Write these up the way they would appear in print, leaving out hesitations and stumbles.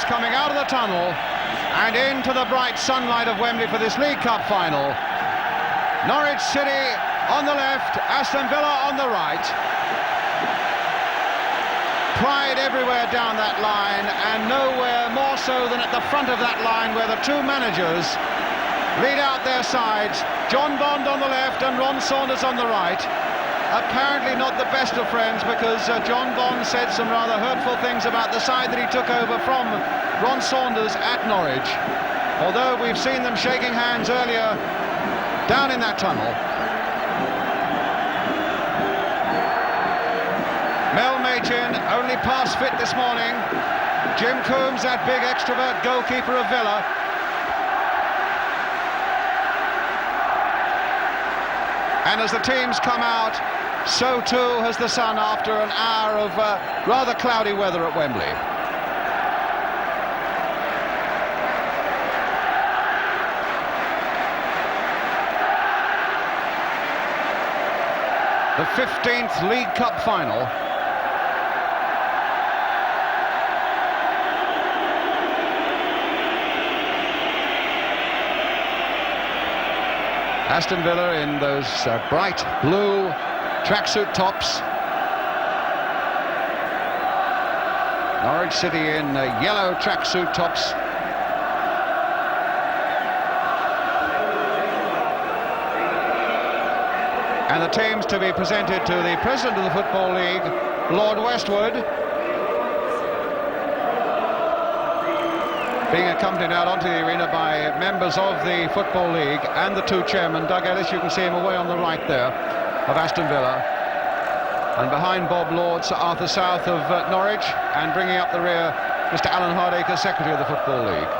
fans coming out of the tunnel and into the bright sunlight of Wembley for this League Cup final. Norwich City on the left, Aston Villa on the right. Pride everywhere down that line, and nowhere more so than at the front of that line, where the two managers lead out their sides. John Bond on the left and Ron Saunders on the right. Apparently not the best of friends, because John Bond said some rather hurtful things about the side that he took over from Ron Saunders at Norwich. Although we've seen them shaking hands earlier down in that tunnel. Mel Machin only pass fit this morning. Jim Coombs, that big extrovert goalkeeper of Villa. And as the teams come out, so too has the sun after an hour of rather cloudy weather at Wembley. The 15th League Cup final. Aston Villa in those bright blue tracksuit tops. Norwich City in yellow tracksuit tops. And the teams to be presented to the President of the Football League, Lord Westwood, being accompanied out onto the arena by members of the Football League and the two chairmen. Doug Ellis, you can see him away on the right there, of Aston Villa. And behind Bob Lord, Sir Arthur South of Norwich, and bringing up the rear, Mr. Alan Hardacre, Secretary of the Football League.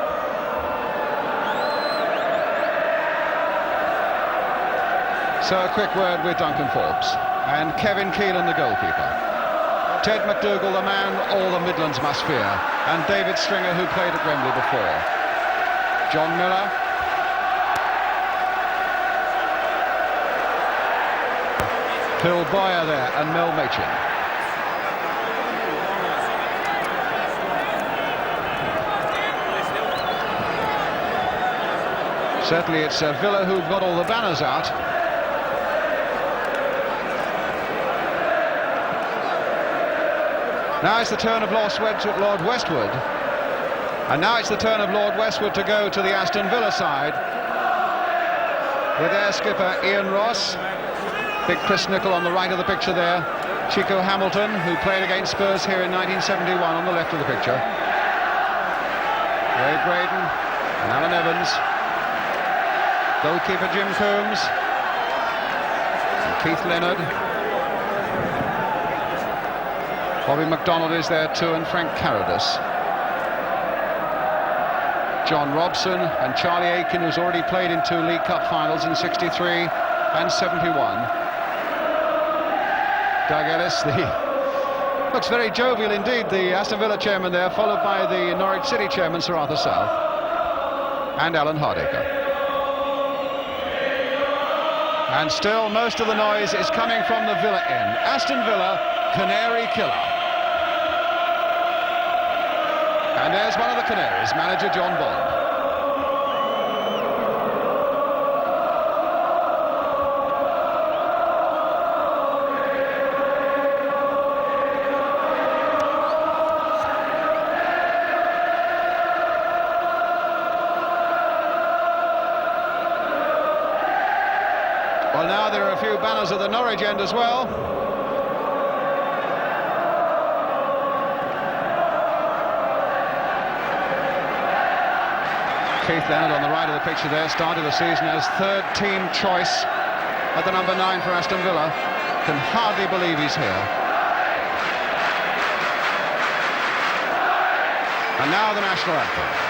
So a quick word with Duncan Forbes and Kevin Keelan, the goalkeeper. Ted McDougall, the man all the Midlands must fear, and David Stringer, who played at Wembley before. John Miller. Phil Boyer there, and Mel Machin. Certainly it's Villa who've got all the banners out. Now it's the turn of Lord Westwood. And now it's the turn of Lord Westwood to go to the Aston Villa side, with their skipper Ian Ross. Big Chris Nicholl on the right of the picture there. Chico Hamilton, who played against Spurs here in 1971, on the left of the picture. Ray Braden and Alan Evans. Goalkeeper Jim Coombs. And Keith Leonard. Bobby McDonald is there too, and Frank Carradus. John Robson and Charlie Aiken, who's already played in two League Cup finals in 63 and 71. Doug Ellis, looks very jovial indeed, the Aston Villa chairman there, followed by the Norwich City chairman, Sir Arthur South, and Alan Hardacre. And still most of the noise is coming from the Villa end. Aston Villa, Canary Killer. And there's one of the Canaries, manager John Bond. Well, now there are a few banners at the Norwich end as well. Keith Leonard on the right of the picture there, started the season as third team choice at the number 9 for Aston Villa. Can hardly believe he's here. And now the national anthem.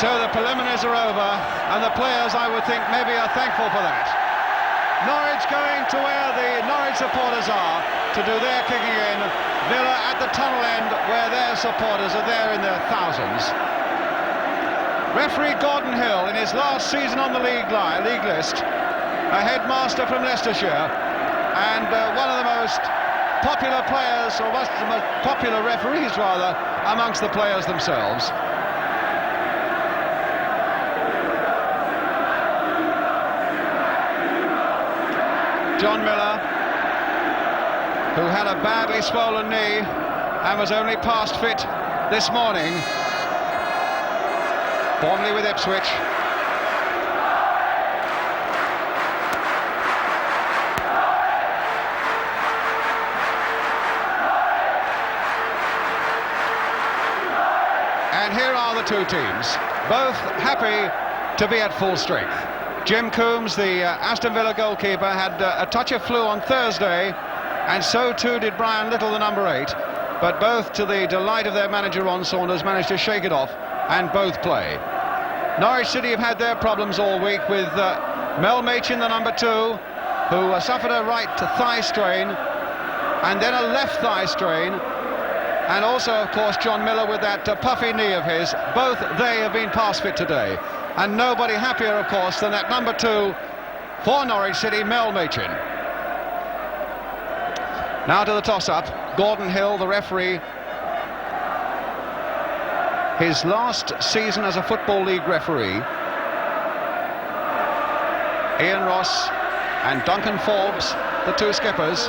So the preliminaries are over, and the players, I would think, maybe are thankful for that. Norwich going to where the Norwich supporters are to do their kicking in. Villa at the tunnel end where their supporters are there in their thousands. Referee Gordon Hill, in his last season on the league list, a headmaster from Leicestershire, and one of the most popular players, or most popular referees rather, amongst the players themselves. John Miller, who had a badly swollen knee and was only past fit this morning, formerly with Ipswich. And here are the two teams, both happy to be at full strength. Jim Coombs, the Aston Villa goalkeeper, had a touch of flu on Thursday, and so too did Brian Little, the number 8. But both, to the delight of their manager Ron Saunders, managed to shake it off and both play. Norwich City have had their problems all week with Mel Machin, the number 2, who suffered a right thigh strain and then a left thigh strain, and also, of course, John Miller with that puffy knee of his. Both they have been past fit today. And nobody happier, of course, than that number 2 for Norwich City, Mel Machin. Now to the toss-up. Gordon Hill, the referee. His last season as a Football League referee. Ian Ross and Duncan Forbes, the two skippers.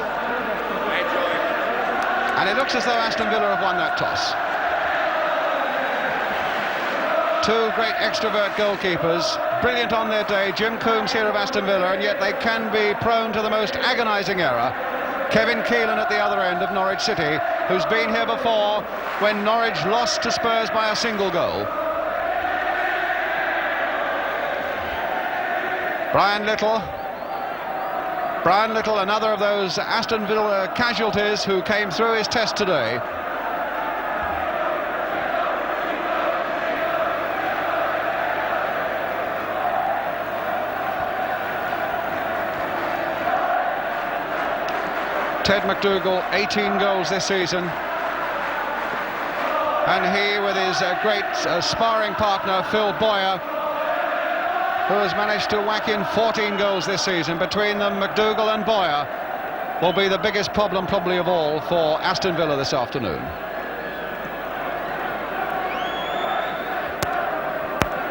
And it looks as though Aston Villa have won that toss. Two great extrovert goalkeepers, brilliant on their day. Jim Coombs here of Aston Villa, and yet they can be prone to the most agonising error. Kevin Keelan at the other end of Norwich City, who's been here before when Norwich lost to Spurs by a single goal. Brian Little, another of those Aston Villa casualties who came through his test today. Ted McDougall, 18 goals this season. And he, with his great sparring partner, Phil Boyer, who has managed to whack in 14 goals this season. Between them, McDougall and Boyer will be the biggest problem probably of all for Aston Villa this afternoon.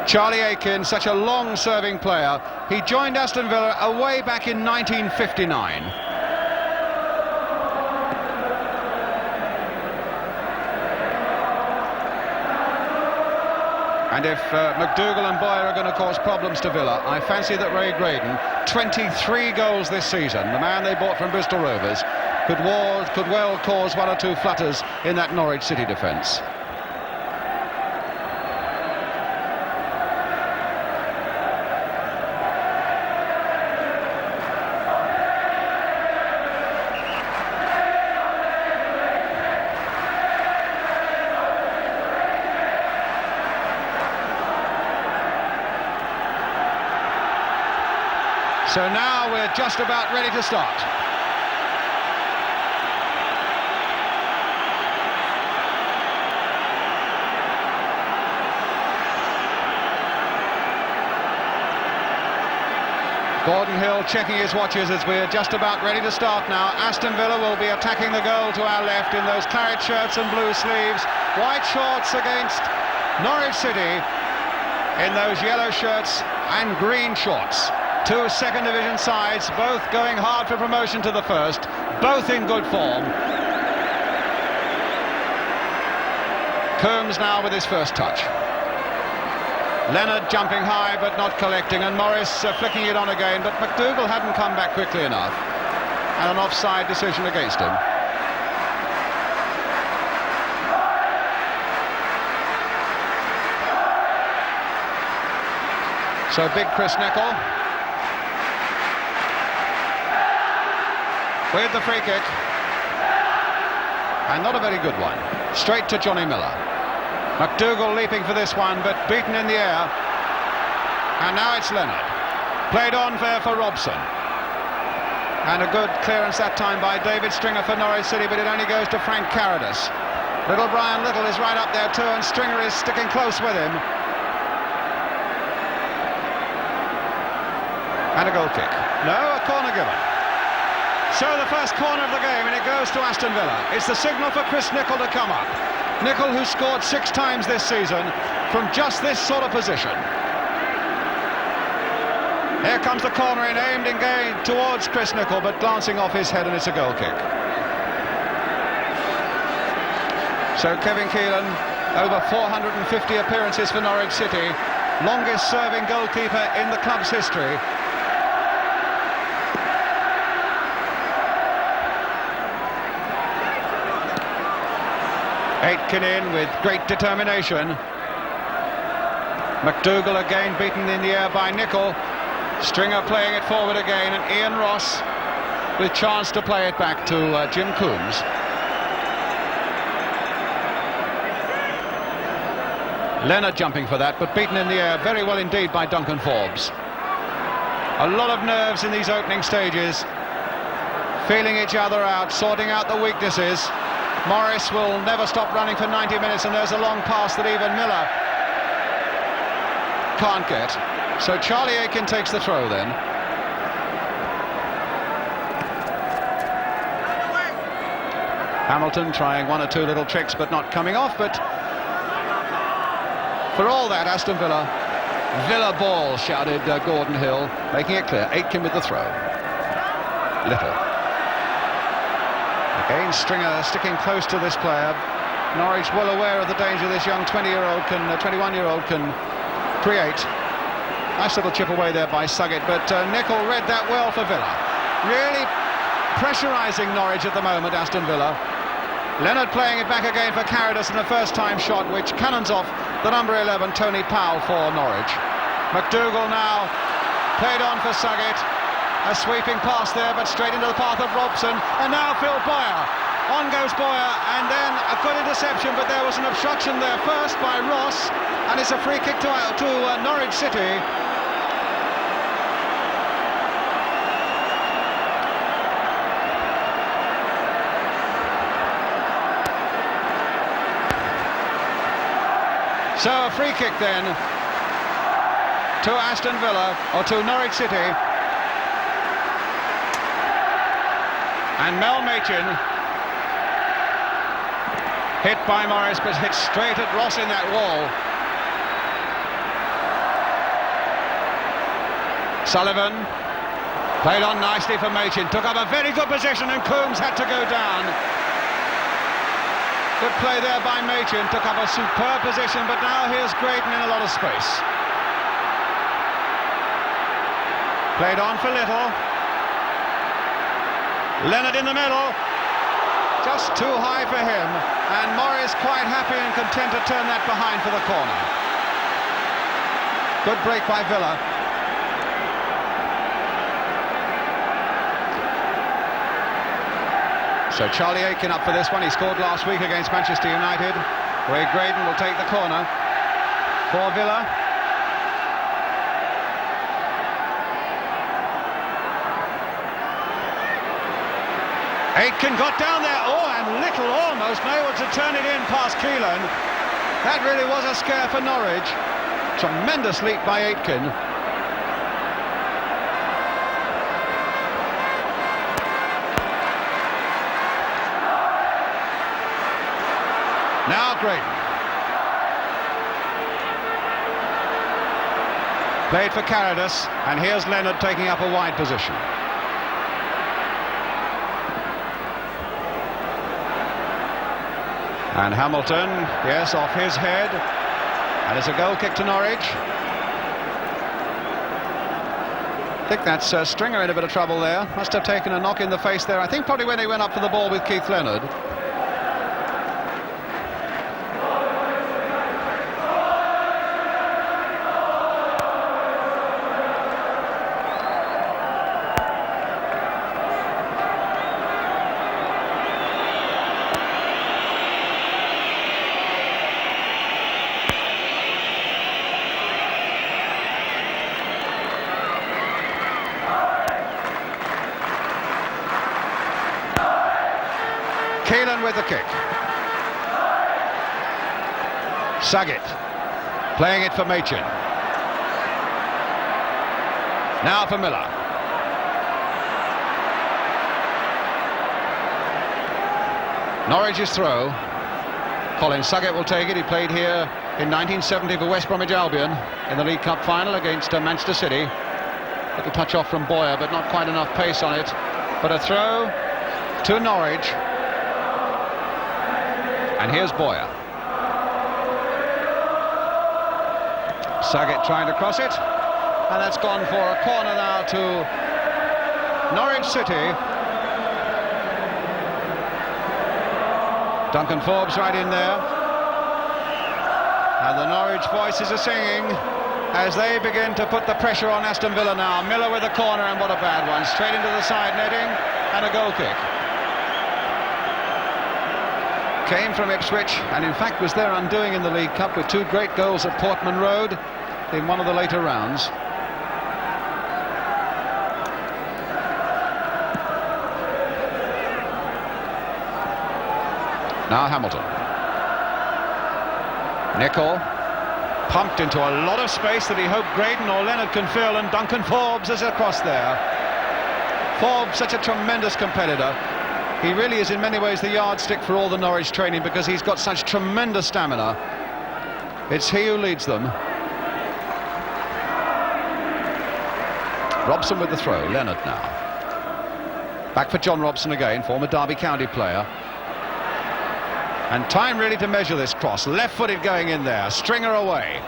Charlie Aiken, such a long-serving player. He joined Aston Villa away back in 1959. And if McDougall and Boyer are going to cause problems to Villa, I fancy that Ray Graydon, 23 goals this season, the man they bought from Bristol Rovers, could well cause one or two flutters in that Norwich City defence. So now we're just about ready to start. Gordon Hill checking his watches as we're just about ready to start now. Aston Villa will be attacking the goal to our left in those claret shirts and blue sleeves. White shorts against Norwich City in those yellow shirts and green shorts. Two second division sides, both going hard for promotion to the first, both in good form. Coombs now with his first touch. Leonard jumping high but not collecting, and Morris flicking it on again, but McDougall hadn't come back quickly enough, and an offside decision against him. So big Chris Neckel with the free kick, and not a very good one. Straight to Johnny Miller. McDougall leaping for this one, but beaten in the air. And now it's Leonard. Played on fair for Robson. And a good clearance that time by David Stringer for Norwich City, but it only goes to Frank Carradus. Little Brian Little is right up there too, and Stringer is sticking close with him. And a goal kick. No, a corner given. So the first corner of the game, and it goes to Aston Villa. It's the signal for Chris Nicol to come up. Nicol, who scored 6 times this season from just this sort of position. Here comes the corner in, aimed again towards Chris Nicol, but glancing off his head, and it's a goal kick. So Kevin Keelan, over 450 appearances for Norwich City, longest serving goalkeeper in the club's history. Aitken in with great determination. McDougall again beaten in the air by Nicol. Stringer playing it forward again, and Ian Ross with chance to play it back to Jim Coombs. Leonard jumping for that, but beaten in the air very well indeed by Duncan Forbes. A lot of nerves in these opening stages, feeling each other out, sorting out the weaknesses. Morris will never stop running for 90 minutes, and there's a long pass that even Miller can't get. So Charlie Aitken takes the throw then. Hamilton trying 1 or 2 little tricks, but not coming off. But for all that, Aston Villa ball, shouted Gordon Hill, making it clear. Aitken with the throw. Little. Again, Stringer sticking close to this player. Norwich well aware of the danger this young 21-year-old can create. Nice little chip away there by Suggett, but Nicol read that well for Villa. Really pressurising Norwich at the moment, Aston Villa. Leonard playing it back again for Carradus in the first-time shot, which cannons off the number 11, Tony Powell, for Norwich. McDougall now played on for Suggett. A sweeping pass there, but straight into the path of Robson. And now Phil Boyer. On goes Boyer, and then a good interception, but there was an obstruction there first by Ross, and it's a free kick to Norwich City. So a free kick then to Aston Villa, or to Norwich City. And Mel Machin, hit by Morris, but hit straight at Ross in that wall. Sullivan played on nicely for Machin, took up a very good position, and Coombs had to go down. Good play there by Machin, took up a superb position, but now here's Graydon in a lot of space. Played on for Little. Leonard in the middle, just too high for him, and Morris quite happy and content to turn that behind for the corner. Good break by Villa. So Charlie Aitken up for this one. He scored last week against Manchester United. Ray Graydon will take the corner for Villa. Aitken got down there, and Little almost able to turn it in past Keelan. That really was a scare for Norwich. Tremendous leap by Aitken. Now Graydon. Played for Carradus, and here's Leonard taking up a wide position. And Hamilton, yes, off his head. And it's a goal kick to Norwich. I think that's Stringer in a bit of trouble there. Must have taken a knock in the face there. I think probably when he went up for the ball with Keith Leonard. with the kick. Saget playing it for Machin. Now for Miller. Norwich's throw. Colin Saget will take it. He played here in 1970 for West Bromwich Albion in the League Cup final against Manchester City. Little touch off from Boyer, but not quite enough pace on it. But a throw to Norwich. And here's Boyer. Saget trying to cross it. And that's gone for a corner now to Norwich City. Duncan Forbes right in there. And the Norwich voices are singing as they begin to put the pressure on Aston Villa now. Miller with a corner, and what a bad one. Straight into the side netting, and a goal kick. Came from Ipswich, and in fact was their undoing in the League Cup with two great goals at Portman Road in one of the later rounds. Now Hamilton. Nicol pumped into a lot of space that he hoped Graydon or Leonard can fill, and Duncan Forbes is across there. Forbes, such a tremendous competitor. He really is in many ways the yardstick for all the Norwich training because he's got such tremendous stamina. It's he who leads them. Robson with the throw. Leonard now. Back for John Robson again, former Derby County player. And time really to measure this cross. Left-footed going in there. Stringer away.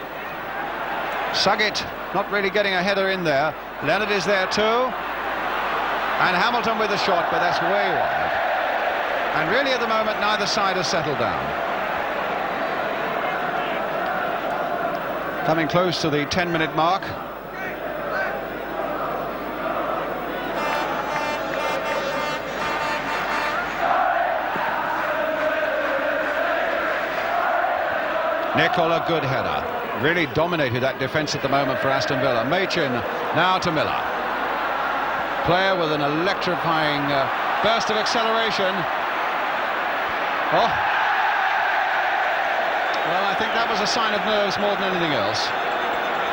Saget not really getting a header in there. Leonard is there too. And Hamilton with the shot, but that's way wide. And really at the moment neither side has settled down. Coming close to the 10-minute mark. Nicol, a good header. Really dominated that defence at the moment for Aston Villa. Machin now to Miller. Player with an electrifying burst of acceleration. Oh. Well, I think that was a sign of nerves more than anything else.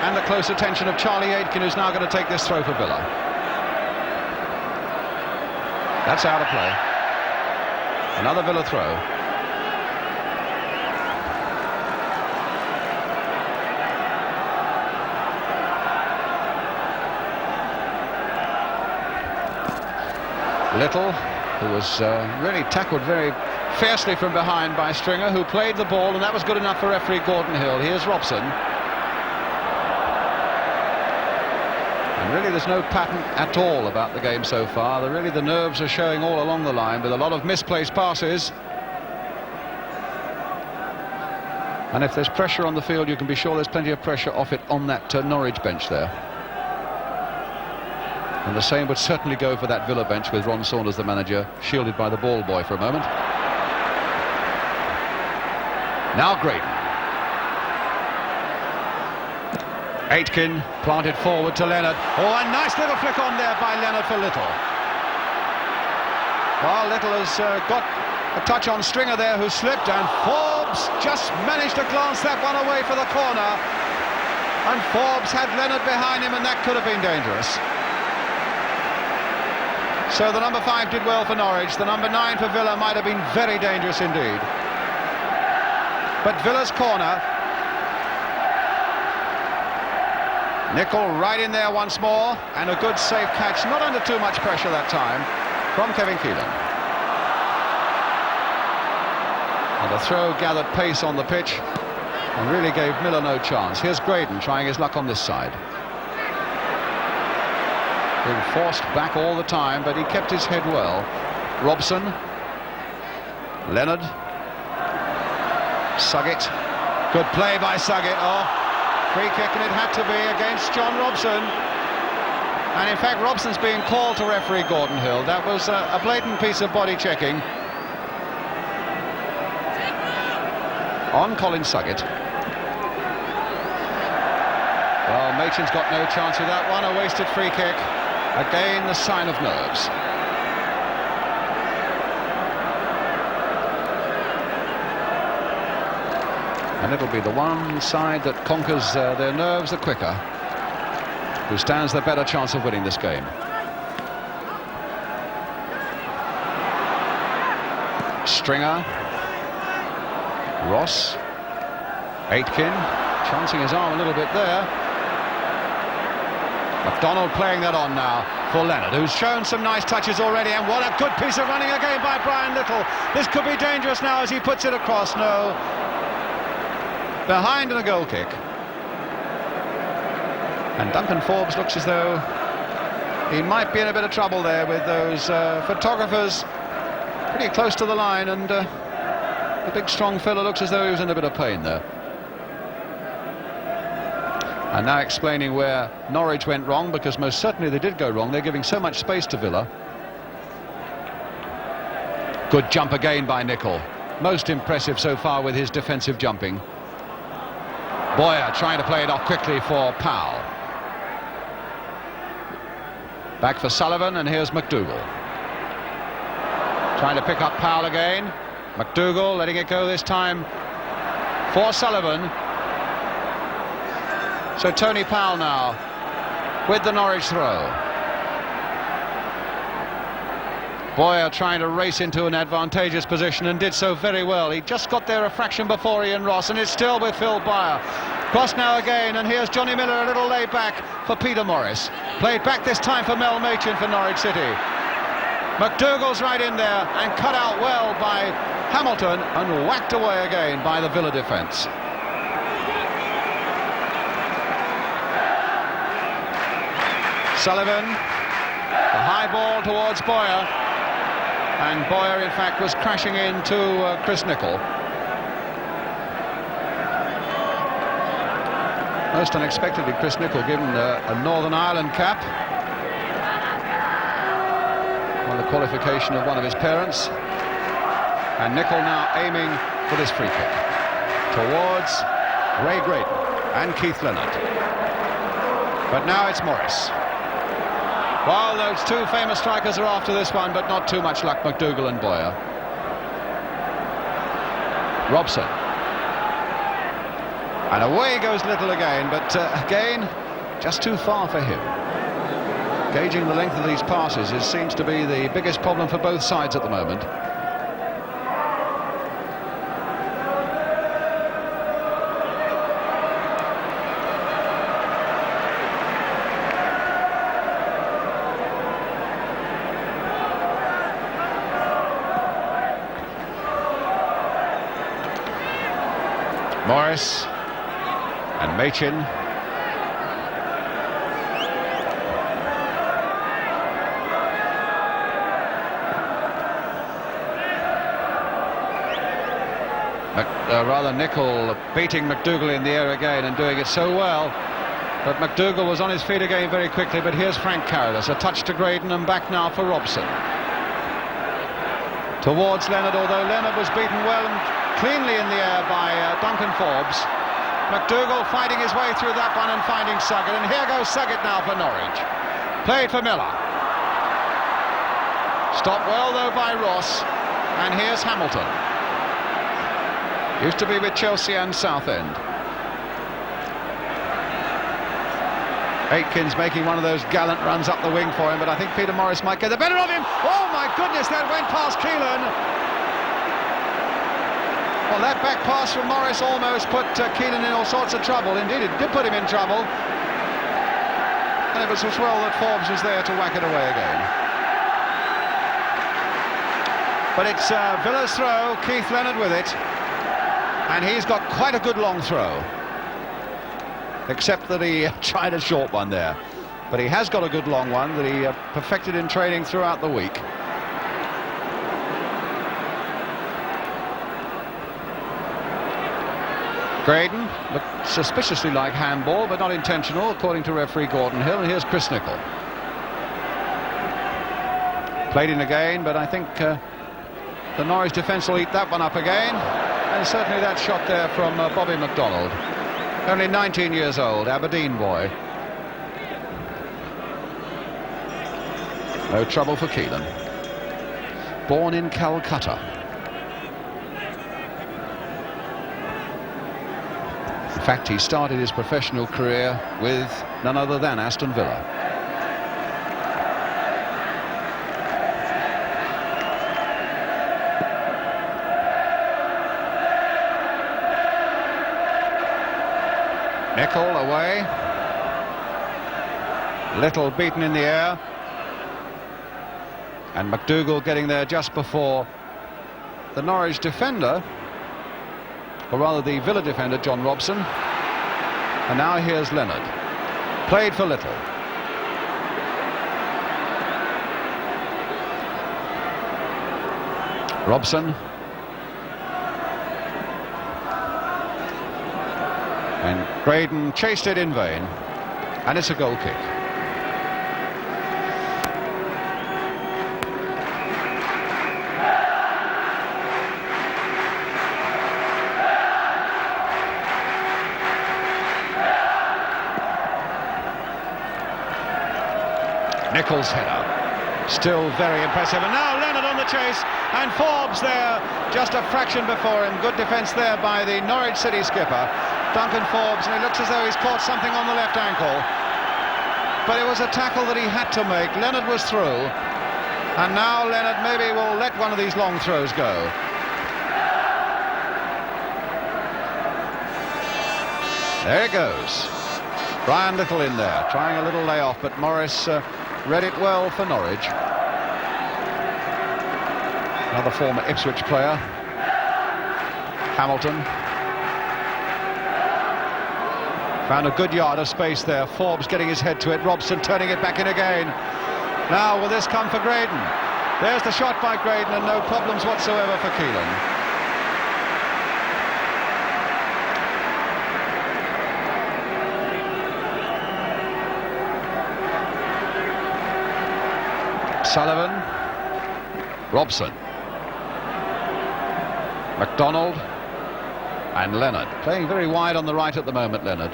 And the close attention of Charlie Aitken, who's now going to take this throw for Villa. That's out of play. Another Villa throw. Little, who was really tackled very fiercely from behind by Stringer, who played the ball, and that was good enough for referee Gordon Hill. Here's Robson. And really there's no pattern at all about the game so far. The nerves are showing all along the line with a lot of misplaced passes. And if there's pressure on the field, you can be sure there's plenty of pressure off it on that Norwich bench there. And the same would certainly go for that Villa bench with Ron Saunders, the manager, shielded by the ball boy for a moment. Now Graydon. Aitken planted forward to Leonard. Oh, a nice little flick on there by Leonard for Little. Well, Little has got a touch on Stringer there, who slipped, and Forbes just managed to glance that one away for the corner. And Forbes had Leonard behind him, and that could have been dangerous. So the number 5 did well for Norwich. The number 9 for Villa might have been very dangerous indeed. But Villa's corner. Nicol right in there once more, and a good safe catch, not under too much pressure that time, from Kevin Keelan. And the throw gathered pace on the pitch and really gave Miller no chance. Here's Graydon trying his luck on this side. Being forced back all the time, but he kept his head well. Robson. Leonard. Saget. Good play by Saget. Oh, free kick, and it had to be against John Robson. And in fact, Robson's being called to referee Gordon Hill. That was a blatant piece of body checking on Colin Saget. Well, Machin's got no chance with that one. A wasted free kick. Again, the sign of nerves. And it'll be the one side that conquers their nerves the quicker who stands the better chance of winning this game. Stringer, Ross, Aitken, chancing his arm a little bit there. McDonald playing that on now for Leonard, who's shown some nice touches already, and what a good piece of running again by Brian Little. This could be dangerous now as he puts it across. No, behind and a goal kick. And Duncan Forbes looks as though he might be in a bit of trouble there with those photographers pretty close to the line, and the big strong fella looks as though he was in a bit of pain there. And now explaining where Norwich went wrong, because most certainly they did go wrong. They're giving so much space to Villa. Good jump again by Nicol. Most impressive so far with his defensive jumping. Boyer trying to play it off quickly for Powell. Back for Sullivan, and here's McDougall. Trying to pick up Powell again. McDougall letting it go this time for Sullivan. So Tony Powell now with the Norwich throw. Boyer trying to race into an advantageous position, and did so very well. He just got there a fraction before Ian Ross, and it's still with Phil Byer. Cross now again, and here's Johnny Miller a little laid back for Peter Morris. Played back this time for Mel Machin for Norwich City. McDougall's right in there and cut out well by Hamilton, and whacked away again by the Villa defence. Sullivan, the high ball towards Boyer, and Boyer in fact was crashing into Chris Nicol. Most unexpectedly, Chris Nicol given a Northern Ireland cap, on the qualification of one of his parents, and Nicol now aiming for this free kick towards Ray Graydon and Keith Leonard. But now it's Morris. Well, those two famous strikers are after this one, but not too much luck, McDougall and Boyer. Robson. And away goes Little again, but again, just too far for him. Gauging the length of these passes seems to be the biggest problem for both sides at the moment. Morris and Machin. Rather Nicol beating McDougall in the air again and doing it so well. But McDougall was on his feet again very quickly. But here's Frank Carolus, a touch to Graydon, and back now for Robson. Towards Leonard, although Leonard was beaten well and cleanly in the air by Duncan Forbes. McDougall fighting his way through that one and finding Suggett, and here goes Suggett now for Norwich. Played for Miller. Stopped well though by Ross, and here's Hamilton. Used to be with Chelsea and Southend. Aitken's making one of those gallant runs up the wing for him, but I think Peter Morris might get the better of him. Oh my goodness, that went past Keelan. Well, that back pass from Morris almost put Keelan in all sorts of trouble. Indeed, it did put him in trouble. And it was as well that Forbes was there to whack it away again. But it's Villa's throw, Keith Leonard with it. And he's got quite a good long throw. Except that he tried a short one there. But he has got a good long one that he perfected in training throughout the week. Graydon looked suspiciously like handball, but not intentional, according to referee Gordon Hill. And here's Chris Nicol. Played in again, but I think the Norwich defence will eat that one up again. And certainly that shot there from Bobby MacDonald. Only 19 years old, Aberdeen boy. No trouble for Keelan. Born in Calcutta. In fact, he started his professional career with none other than Aston Villa. Nicol away. Little beaten in the air. And McDougall getting there just before the Norwich defender, or rather the Villa defender, John Robson. And now here's Leonard. Played for Little. Robson. And Graydon chased it in vain. And it's a goal kick. Nicol's header, still very impressive, and now Leonard on the chase, and Forbes there, just a fraction before him. Good defence there by the Norwich City skipper, Duncan Forbes, and it looks as though he's caught something on the left ankle. But it was a tackle that he had to make. Leonard was through, and now Leonard maybe will let one of these long throws go. There it goes. Brian Little in there, trying a little layoff, but Morris read it well for Norwich. Another former Ipswich player, Hamilton. Found a good yard of space there. Forbes getting his head to it. Robson turning it back in again. Now will this come for Graydon? There's the shot by Graydon, and no problems whatsoever for Keelan. Sullivan, Robson, MacDonald and Leonard, playing very wide on the right at the moment. Leonard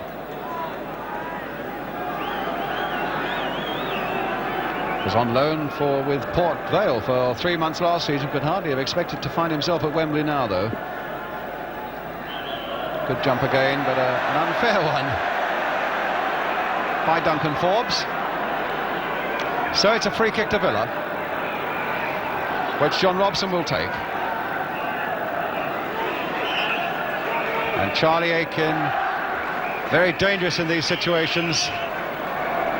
was on loan with Port Vale for 3 months last season. Could hardly have expected to find himself at Wembley now, though. Good jump again, but an unfair one by Duncan Forbes. So it's a free kick to Villa, which John Robson will take. And Charlie Aiken, very dangerous in these situations,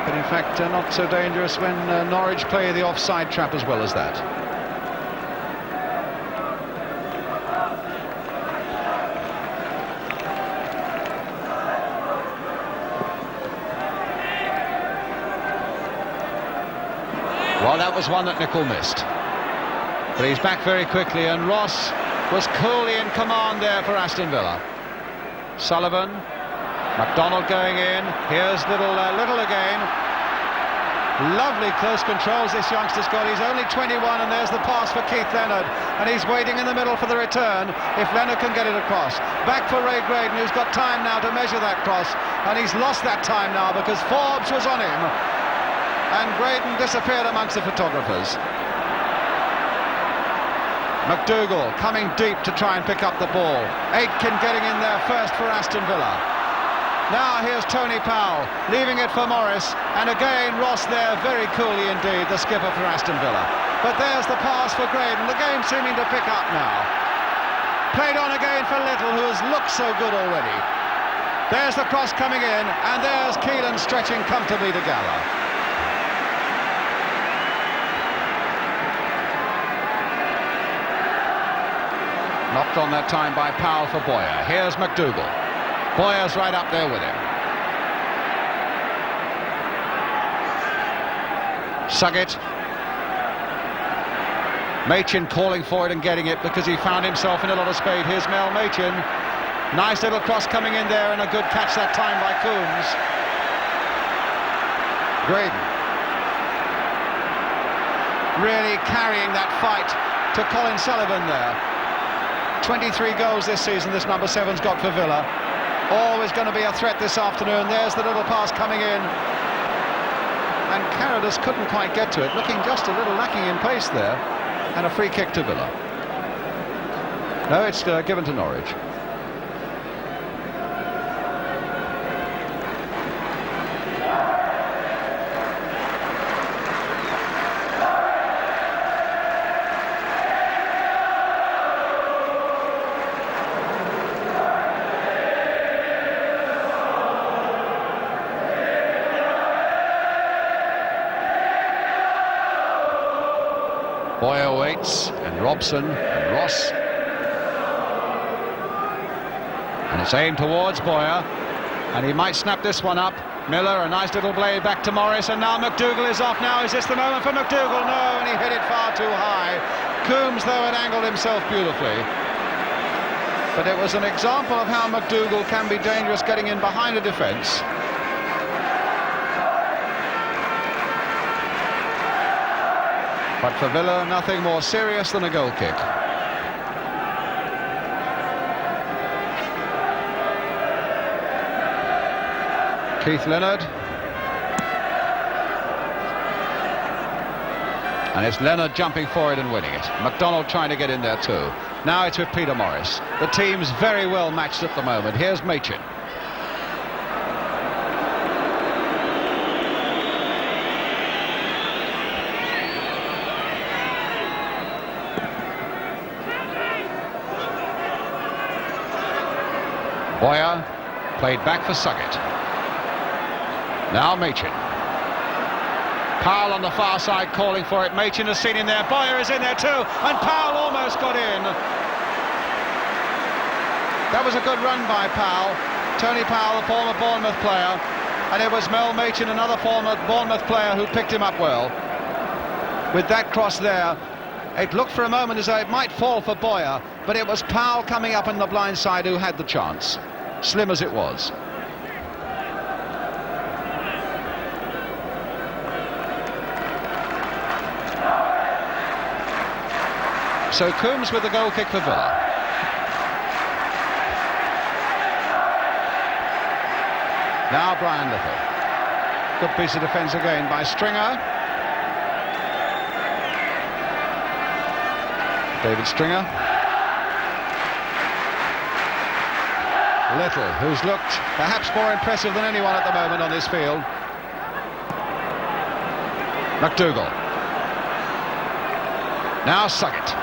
but in fact not so dangerous when Norwich play the offside trap as well as that. Well, that was one that Nicol missed. But he's back very quickly, and Ross was coolly in command there for Aston Villa. Sullivan, MacDonald going in. Here's Little again. Lovely close controls this youngster's got. He's only 21, and there's the pass for Keith Leonard. And he's waiting in the middle for the return, if Leonard can get it across. Back for Ray Graydon, who's got time now to measure that cross. And he's lost that time now because Forbes was on him. And Graydon disappeared amongst the photographers. McDougall coming deep to try and pick up the ball. Aitken getting in there first for Aston Villa. Now here's Tony Powell leaving it for Morris, and again Ross there very coolly indeed, the skipper for Aston Villa. But there's the pass for Graydon, the game seeming to pick up now. Played on again for Little, who has looked so good already. There's the cross coming in, and there's Keelan stretching comfortably to Gala. Knocked on that time by Powell for Boyer. Here's McDougall. Boyer's right up there with him. Suggett. Machin calling for it and getting it because he found himself in a lot of spade. Here's Mel Machin. Nice little cross coming in there, and a good catch that time by Coombs. Graydon really carrying that fight to Colin Sullivan there. 23 goals this season this number 7's got for Villa. Always going to be a threat this afternoon. There's the little pass coming in, and Carradus couldn't quite get to it, looking just a little lacking in pace there. And a free kick to Villa. No, it's given to Norwich. Boyer waits, and Robson and Ross. And it's aimed towards Boyer, and he might snap this one up. Miller, a nice little blade back to Morris, and now McDougall is off now. Is this the moment for McDougall? No, and he hit it far too high. Coombs, though, had angled himself beautifully. But it was an example of how McDougall can be dangerous getting in behind a defence. But for Villa, nothing more serious than a goal kick. Keith Leonard. And it's Leonard jumping for it and winning it. McDonald trying to get in there too. Now it's with Peter Morris. The team's very well matched at the moment. Here's Machin. Boyer played back for Suggett. Now Machin. Powell on the far side calling for it. Machin has seen him there. Boyer is in there too, and Powell almost got in. That was a good run by Powell. Tony Powell, the former Bournemouth player, and it was Mel Machin, another former Bournemouth player, who picked him up well. With that cross there, it looked for a moment as though it might fall for Boyer, but it was Powell coming up on the blind side who had the chance, slim as it was. So Coombs with the goal kick for Villa. Now Brian Little. Good piece of defence again by Stringer. David Stringer. Little, who's looked perhaps more impressive than anyone at the moment on this field. McDougall. Now Suggett.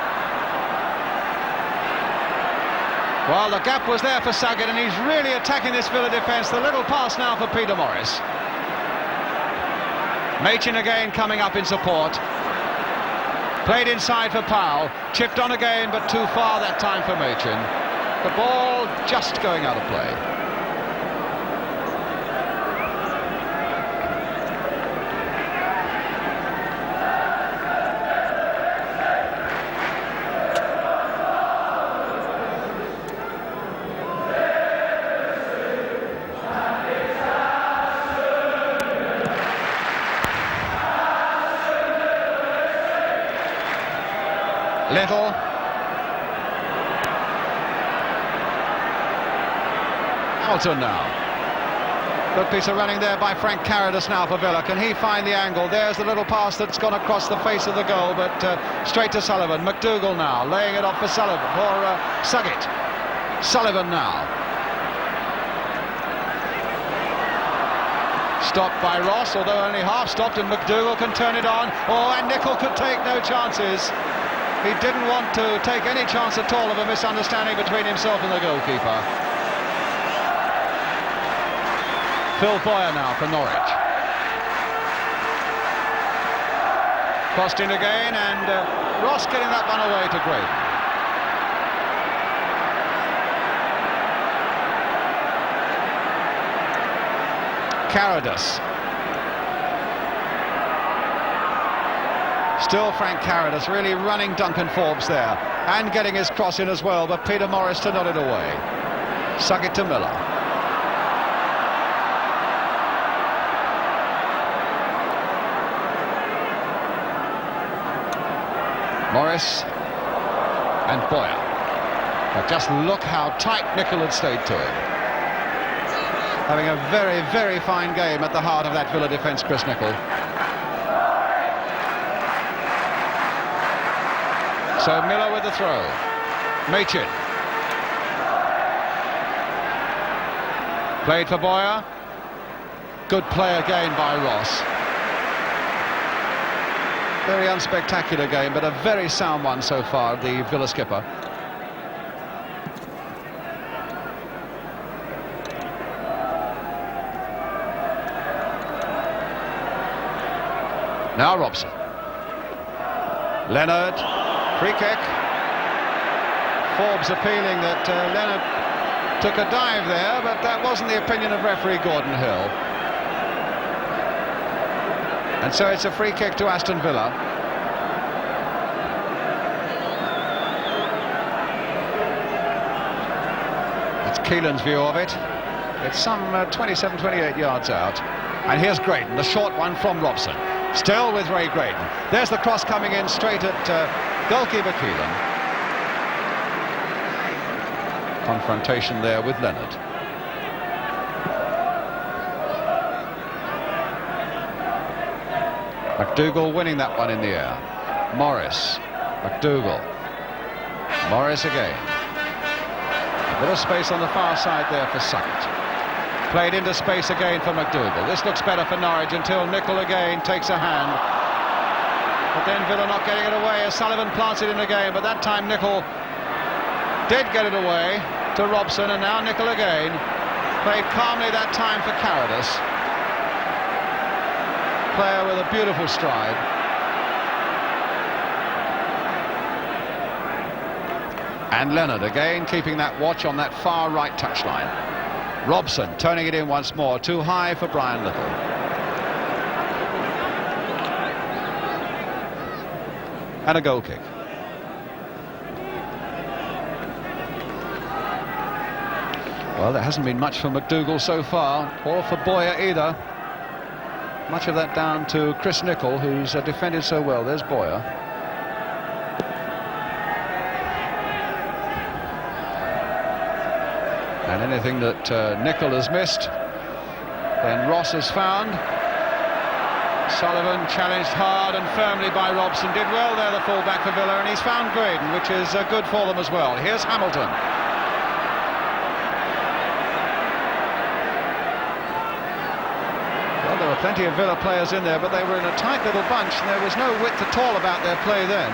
Well, the gap was there for Suggett, and he's really attacking this Villa defence. The little pass now for Peter Morris. Machin again coming up in support. Played inside for Powell. Chipped on again, but too far that time for Machin. The ball just going out of play. Little. Alton now. Good piece of running there by Frank Carradus now for Villa. Can he find the angle? There's the little pass that's gone across the face of the goal, but straight to Sullivan. McDougall now laying it off for Sullivan, for Suggett. Sullivan now. Stopped by Ross, although only half stopped, and McDougall can turn it on. Oh, and Nicol could take no chances. He didn't want to take any chance at all of a misunderstanding between himself and the goalkeeper. Phil Boyer now for Norwich. Crossed in again, and Ross getting that one away to Graydon. Carradus. Still Frank Carradus really running Duncan Forbes there and getting his cross in as well, but Peter Morris to nod it away. Suggett to Miller. Morris and Boyer. But just look how tight Nicol had stayed to him. Having a very, very fine game at the heart of that Villa defence, Chris Nicol. So Miller with the throw. Machin. Played for Boyer. Good play again by Ross. Very unspectacular game, but a very sound one so far, the Villa skipper. Now Robson. Leonard, free kick. Forbes appealing that Leonard took a dive there, but that wasn't the opinion of referee Gordon Hill. And so it's a free kick to Aston Villa. It's Keelan's view of it. It's some 27, 28 yards out. And here's Graydon, the short one from Robson. Still with Ray Graydon. There's the cross coming in straight at goalkeeper Keelan. Confrontation there with Leonard. McDougall winning that one in the air. Morris, McDougall, Morris again. A bit of space on the far side there for Suckett. Played into space again for McDougall. This looks better for Norwich until Nicol again takes a hand. But then Villa not getting it away as Sullivan plants it in again, but that time Nicol did get it away to Robson, and now Nicol again. Played calmly that time for Carradus. Player with a beautiful stride. And Leonard again keeping that watch on that far right touchline. Robson turning it in once more, too high for Brian Little. And a goal kick. Well, there hasn't been much for McDougall so far, or for Boyer either. Much of that down to Chris Nicol, who's defended so well. There's Boyer. And anything that Nicol has missed, then Ross has found. Sullivan challenged hard and firmly by Robson. Did well there, the full-back for Villa, and he's found Graydon, which is good for them as well. Here's Hamilton. Well, there were plenty of Villa players in there, but they were in a tight little bunch, and there was no width at all about their play then.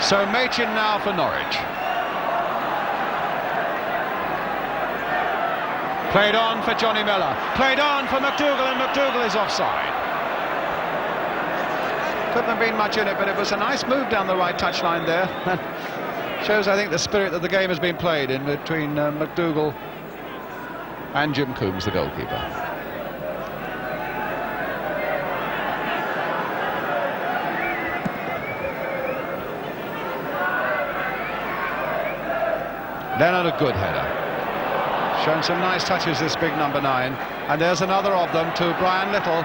So Machin now for Norwich. Played on for Johnny Miller. Played on for McDougall, and McDougall is offside. Couldn't have been much in it, but it was a nice move down the right touchline there. Shows, I think, the spirit that the game has been played in between McDougall and Jim Coombs, the goalkeeper. Leonard, a good header. Shown some nice touches, this big number 9. And there's another of them to Brian Little.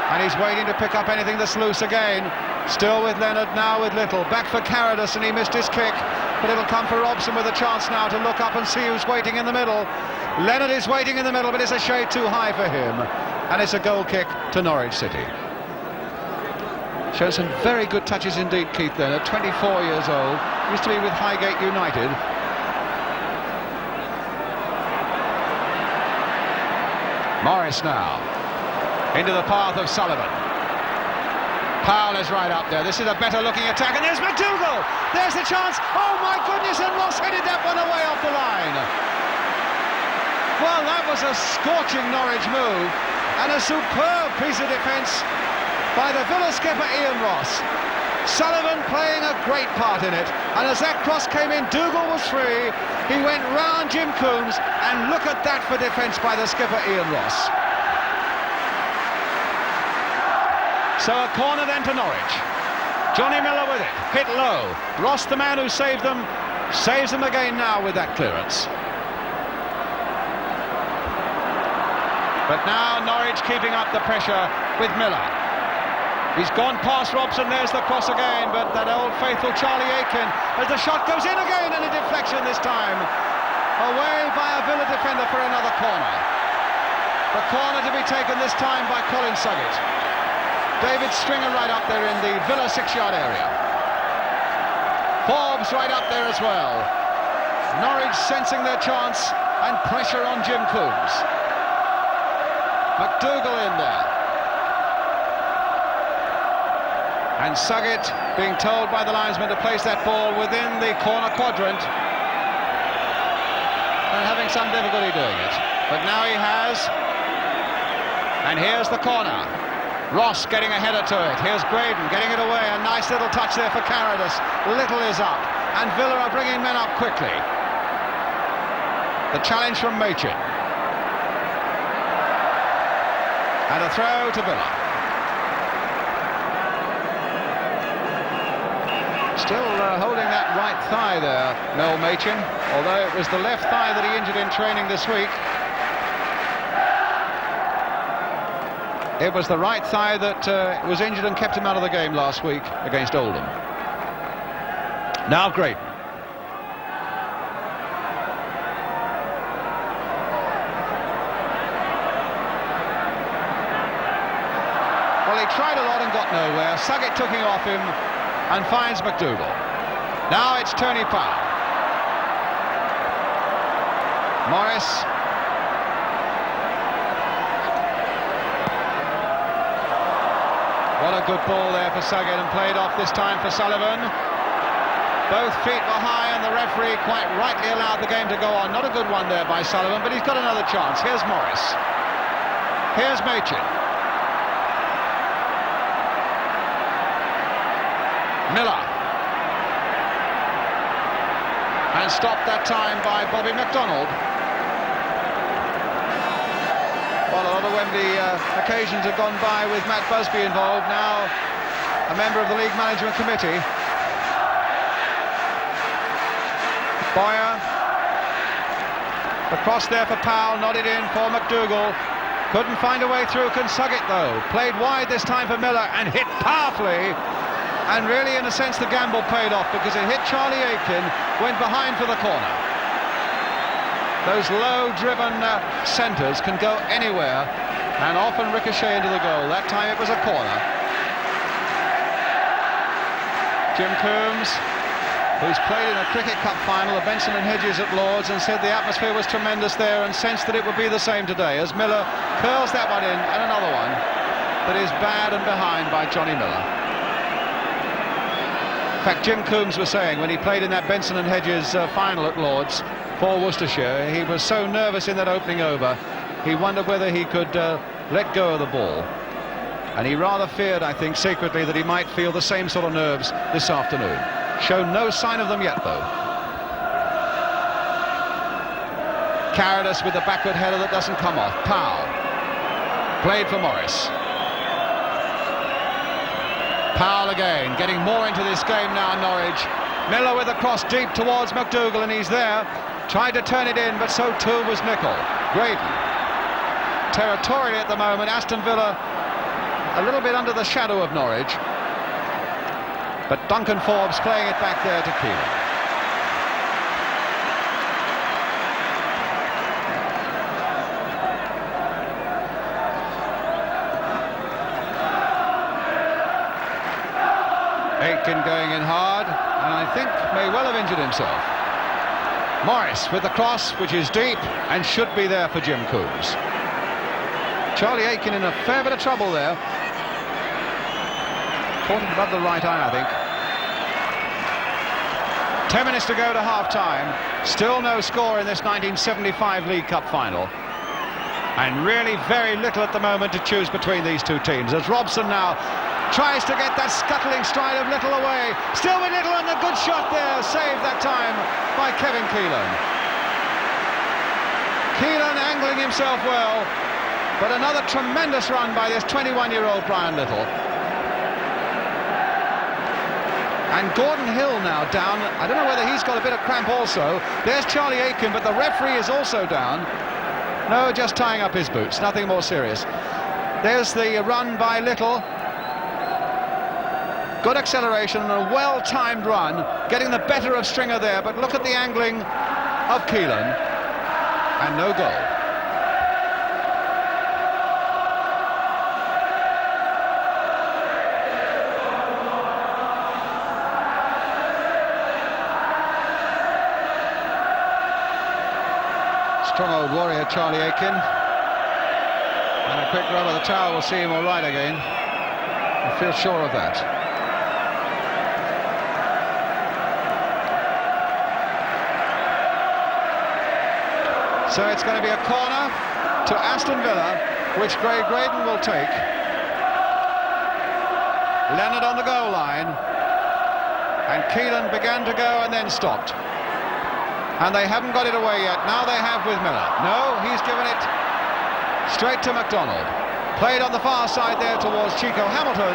And he's waiting to pick up anything that's loose again. Still with Leonard, now with Little. Back for Carradus, and he missed his kick. But it'll come for Robson with a chance now to look up and see who's waiting in the middle. Leonard is waiting in the middle, but it's a shade too high for him. And it's a goal kick to Norwich City. Shows some very good touches indeed, Keith Leonard, 24 years old. Used to be with Highgate United. Morris now into the path of Sullivan. Powell is right up there. This is a better looking attack, and there's McDougall. There's the chance. Oh my goodness, and Ross headed that one away off the line. Well, that was a scorching Norwich move, and a superb piece of defence by the Villa skipper Ian Ross. Sullivan playing a great part in it, and as that cross came in, Dougal was free. He went round Jim Coombs, and look at that for defence by the skipper Ian Ross. So a corner then to Norwich. Johnny Miller with it, hit low. Ross, the man who saved them, saves them again now with that clearance. But now Norwich keeping up the pressure with Miller. He's gone past Robson, there's the cross again, but that old faithful Charlie Aiken, as the shot goes in again, and a deflection this time. Away by a Villa defender for another corner. The corner to be taken this time by Colin Suggett. David Stringer right up there in the Villa 6-yard area. Forbes right up there as well. Norwich sensing their chance and pressure on Jim Coombs. McDougall in there. And Suggett being told by the linesman to place that ball within the corner quadrant. And having some difficulty doing it. But now he has. And here's the corner. Ross getting a header to it. Here's Graydon getting it away. A nice little touch there for Carradus. Little is up, and Villa are bringing men up quickly. The challenge from Machin. And a throw to Villa. Still holding that right thigh there, Noel Machin, although it was the left thigh that he injured in training this week. It was the right thigh that was injured and kept him out of the game last week against Oldham. Now Graydon. Well, he tried a lot and got nowhere. Suggett took him off him and finds McDougall. Now it's Tony Powell. Morris. What a good ball there for Suggett, and played off this time for Sullivan. Both feet were high, and the referee quite rightly allowed the game to go on. Not a good one there by Sullivan, but he's got another chance. Here's Morris. Here's Machin. Miller. And stopped that time by Bobby McDonald. Well, a lot of Wembley occasions have gone by with Matt Busby involved, now a member of the League Management Committee. Boyer. The cross there for Powell, nodded in for McDougall. Couldn't find a way through, can Suggett though. Played wide this time for Miller and hit powerfully. And really, in a sense, the gamble paid off, because it hit Charlie Aitken, went behind for the corner. Those low-driven centres can go anywhere and often ricochet into the goal. That time it was a corner. Jim Coombs, who's played in a cricket cup final of Benson and Hedges at Lord's, and said the atmosphere was tremendous there, and sensed that it would be the same today, as Miller curls that one in, and another one that is bad and behind by Johnny Miller. In fact, Jim Coombs was saying when he played in that Benson and Hedges final at Lord's for Worcestershire, he was so nervous in that opening over, he wondered whether he could let go of the ball. And he rather feared, I think, secretly, that he might feel the same sort of nerves this afternoon. Shown no sign of them yet, though. Carradus with the backward header that doesn't come off. Powell. Played for Morris. Powell again, getting more into this game now, Norwich. Miller with a cross deep towards McDougall, and he's there. Tried to turn it in, but so too was Nicol. Graydon. Territorially at the moment, Aston Villa a little bit under the shadow of Norwich. But Duncan Forbes playing it back there to Keelan. Aitken going in hard, and I think may well have injured himself. Morris with the cross, which is deep and should be there for Jim Coombs. Charlie Aitken in a fair bit of trouble there. Caught it above the right eye, I think. 10 minutes to go to half-time. Still no score in this 1975 League Cup final. And really very little at the moment to choose between these two teams. As Robson now tries to get that scuttling stride of Little away. Still with Little, and a good shot there, saved that time by Kevin Keelan. Keelan angling himself well, but another tremendous run by this 21-year-old Brian Little. And Gordon Hill now down. I don't know whether he's got a bit of cramp also. There's Charlie Aitken, but the referee is also down. No, just tying up his boots, nothing more serious. There's the run by Little. Good acceleration and a well-timed run, getting the better of Stringer there, but look at the angling of Keelan, and no goal. Strong old warrior, Charlie Aitken. And a quick rub of the towel will see him all right again. I feel sure of that. So it's going to be a corner to Aston Villa, which Graydon will take. Leonard on the goal line. And Keelan began to go and then stopped. And they haven't got it away yet. Now they have with Miller. No, he's given it straight to MacDonald. Played on the far side there towards Chico Hamilton.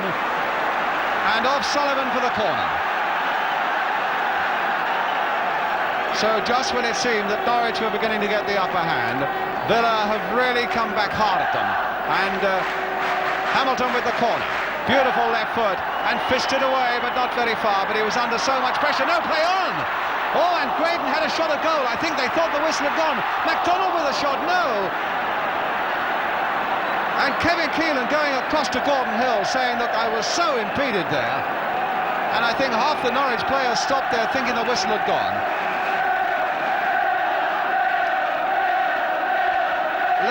And off Sullivan for the corner. So just when it seemed that Norwich were beginning to get the upper hand, Villa have really come back hard at them. And Hamilton with the corner. Beautiful left foot and fisted away, but not very far. But he was under so much pressure. No, play on! Oh, and Graydon had a shot at goal. I think they thought the whistle had gone. MacDonald with a shot, no! And Kevin Keelan going across to Gordon Hill saying, look, I was so impeded there. And I think half the Norwich players stopped there thinking the whistle had gone.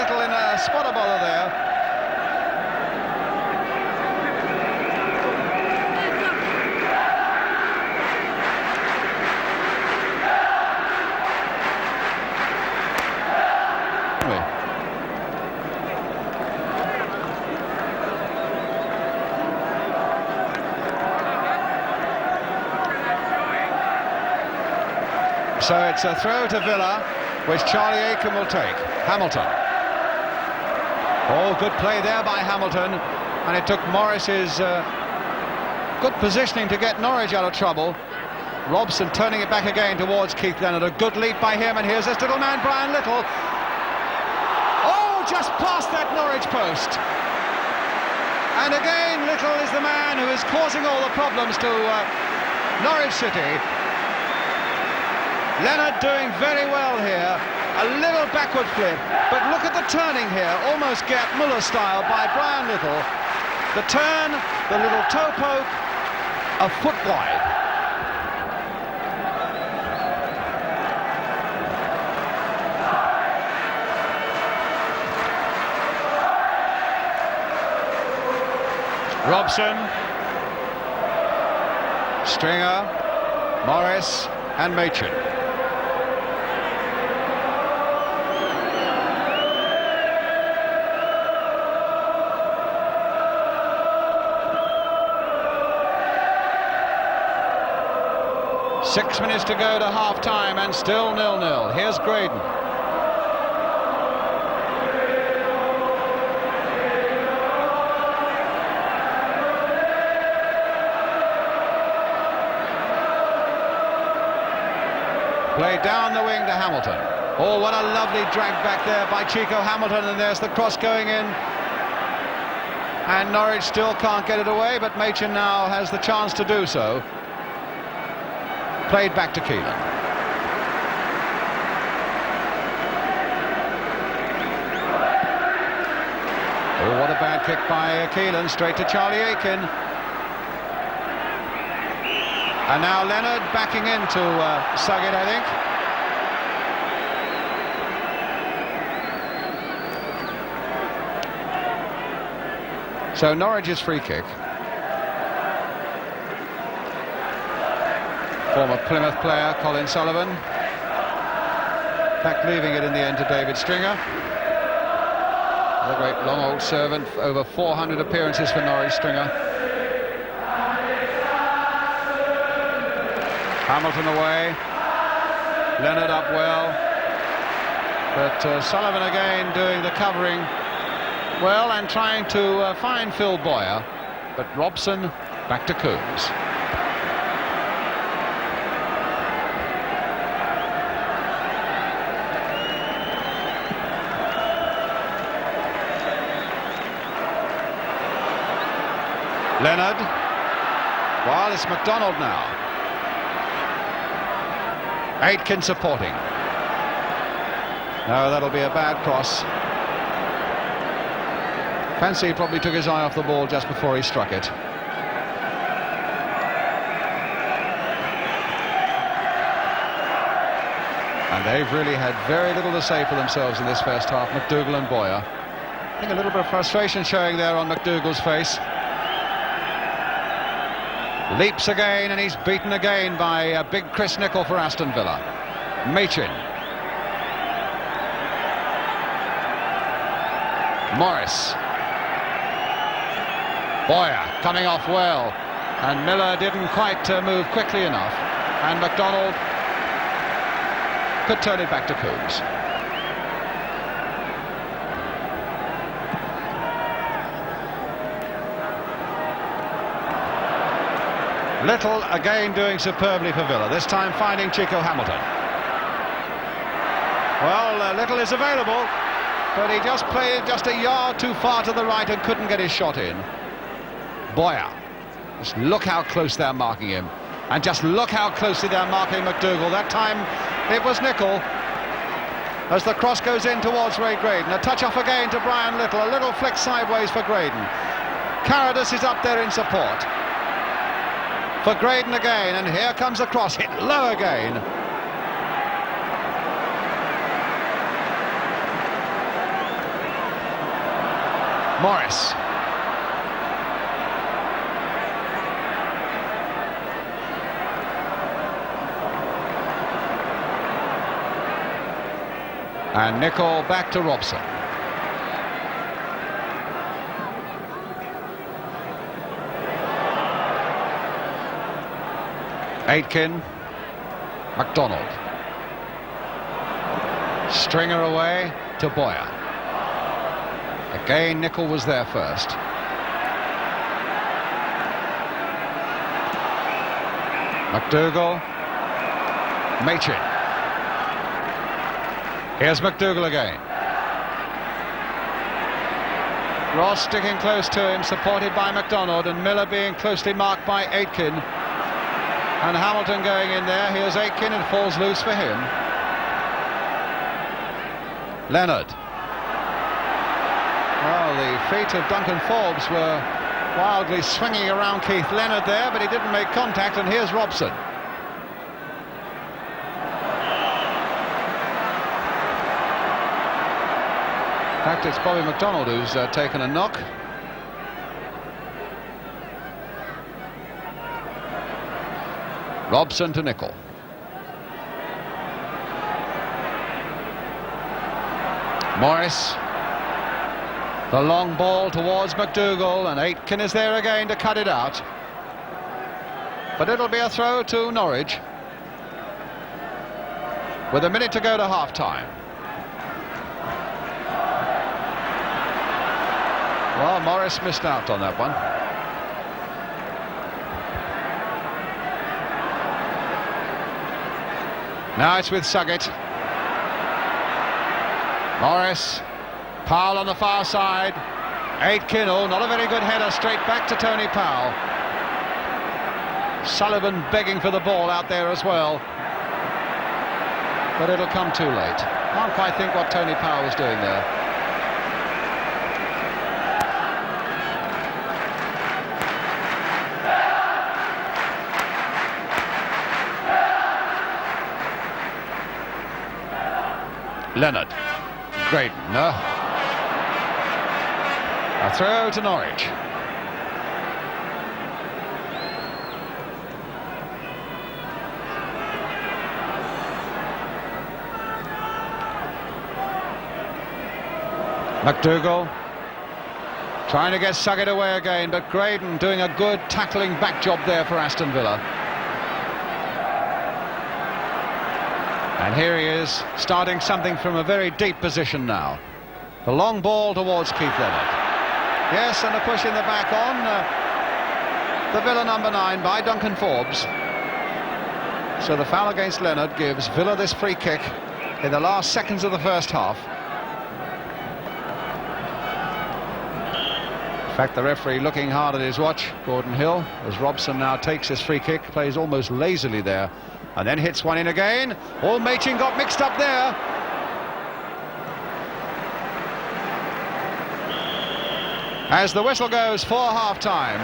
Little in a spot of bother there. So it's a throw to Villa, which Charlie Aiken will take. Hamilton. Oh, good play there by Hamilton. And it took Morris's good positioning to get Norwich out of trouble. Robson turning it back again towards Keith Leonard. A good leap by him, and here's this little man, Brian Little. Oh, just past that Norwich post. And again, Little is the man who is causing all the problems to Norwich City. Leonard doing very well here, a little backward flip, but look at the turning here, almost Gerd Müller style by Brian Little. The turn, the little toe poke, a foot wide. Robson, Stringer, Morris and Machin. Six minutes to go to half-time and still 0-0. Here's Graydon. Played down the wing to Hamilton. Oh, what a lovely drag back there by Chico Hamilton, and there's the cross going in. And Norwich still can't get it away, but Machin now has the chance to do so. Played back to Keelan. Oh, what a bad kick by Keelan, straight to Charlie Aiken. And now Leonard backing into Suggett, I think. So Norwich's free kick. Former Plymouth player Colin Sullivan. Back leaving it in the end to David Stringer. The great long old servant, over 400 appearances for Norwich, Stringer. Hamilton away. Leonard up well. But Sullivan again doing the covering well and trying to find Phil Boyer. But Robson back to Coombs. Leonard. Well, it's MacDonald now. Aitken supporting. No, that'll be a bad cross. Fancy he probably took his eye off the ball just before he struck it. And they've really had very little to say for themselves in this first half, McDougall and Boyer. I think a little bit of frustration showing there on McDougall's face. Leaps again, and he's beaten again by big Chris Nicol for Aston Villa. Machin. Morris. Boyer coming off well, and Miller didn't quite move quickly enough, and MacDonald could turn it back to Coombs. Little again doing superbly for Villa, this time finding Chico Hamilton. Well, Little is available, but he just played just a yard too far to the right and couldn't get his shot in. Boyer, just look how close they're marking him, and just look how closely they're marking McDougall. That time it was Nicol as the cross goes in towards Ray Graydon. A touch off again to Brian Little, a little flick sideways for Graydon. Carradus is up there in support for Graydon again, and here comes the cross, hit low again. Morris. And Nicol back to Robson. Aitken, MacDonald. Stringer away to Boyer. Again, Nicol was there first. McDougall. Machin. Here's McDougall again. Ross sticking close to him, supported by MacDonald, and Miller being closely marked by Aitken. And Hamilton going in there. Here's Aitken, and falls loose for him. Leonard. Well, the feet of Duncan Forbes were wildly swinging around Keith Leonard there, but he didn't make contact, and here's Robson. In fact, it's Bobby MacDonald who's taken a knock. Robson to Nicol. Morris. The long ball towards McDougall, and Aitken is there again to cut it out. But it'll be a throw to Norwich with a minute to go to half-time. Well, Morris missed out on that one. Now it's with Suggett. Morris. Powell on the far side. Aitken, oh, not a very good header, straight back to Tony Powell. Sullivan begging for the ball out there as well. But it'll come too late. Can't quite think what Tony Powell was doing there. Leonard. Graydon, no. A throw to Norwich. McDougall trying to get Suggett away again, but Graydon doing a good tackling back job there for Aston Villa. And here he is, starting something from a very deep position now. The long ball towards Keith Leonard. Yes, and a push in the back on the Villa number 9 by Duncan Forbes. So the foul against Leonard gives Villa this free kick in the last seconds of the first half. In fact, the referee looking hard at his watch, Gordon Hill, as Robson now takes his free kick, plays almost lazily there, and then hits one in again. Oh, Machin got mixed up there. As the whistle goes for half-time.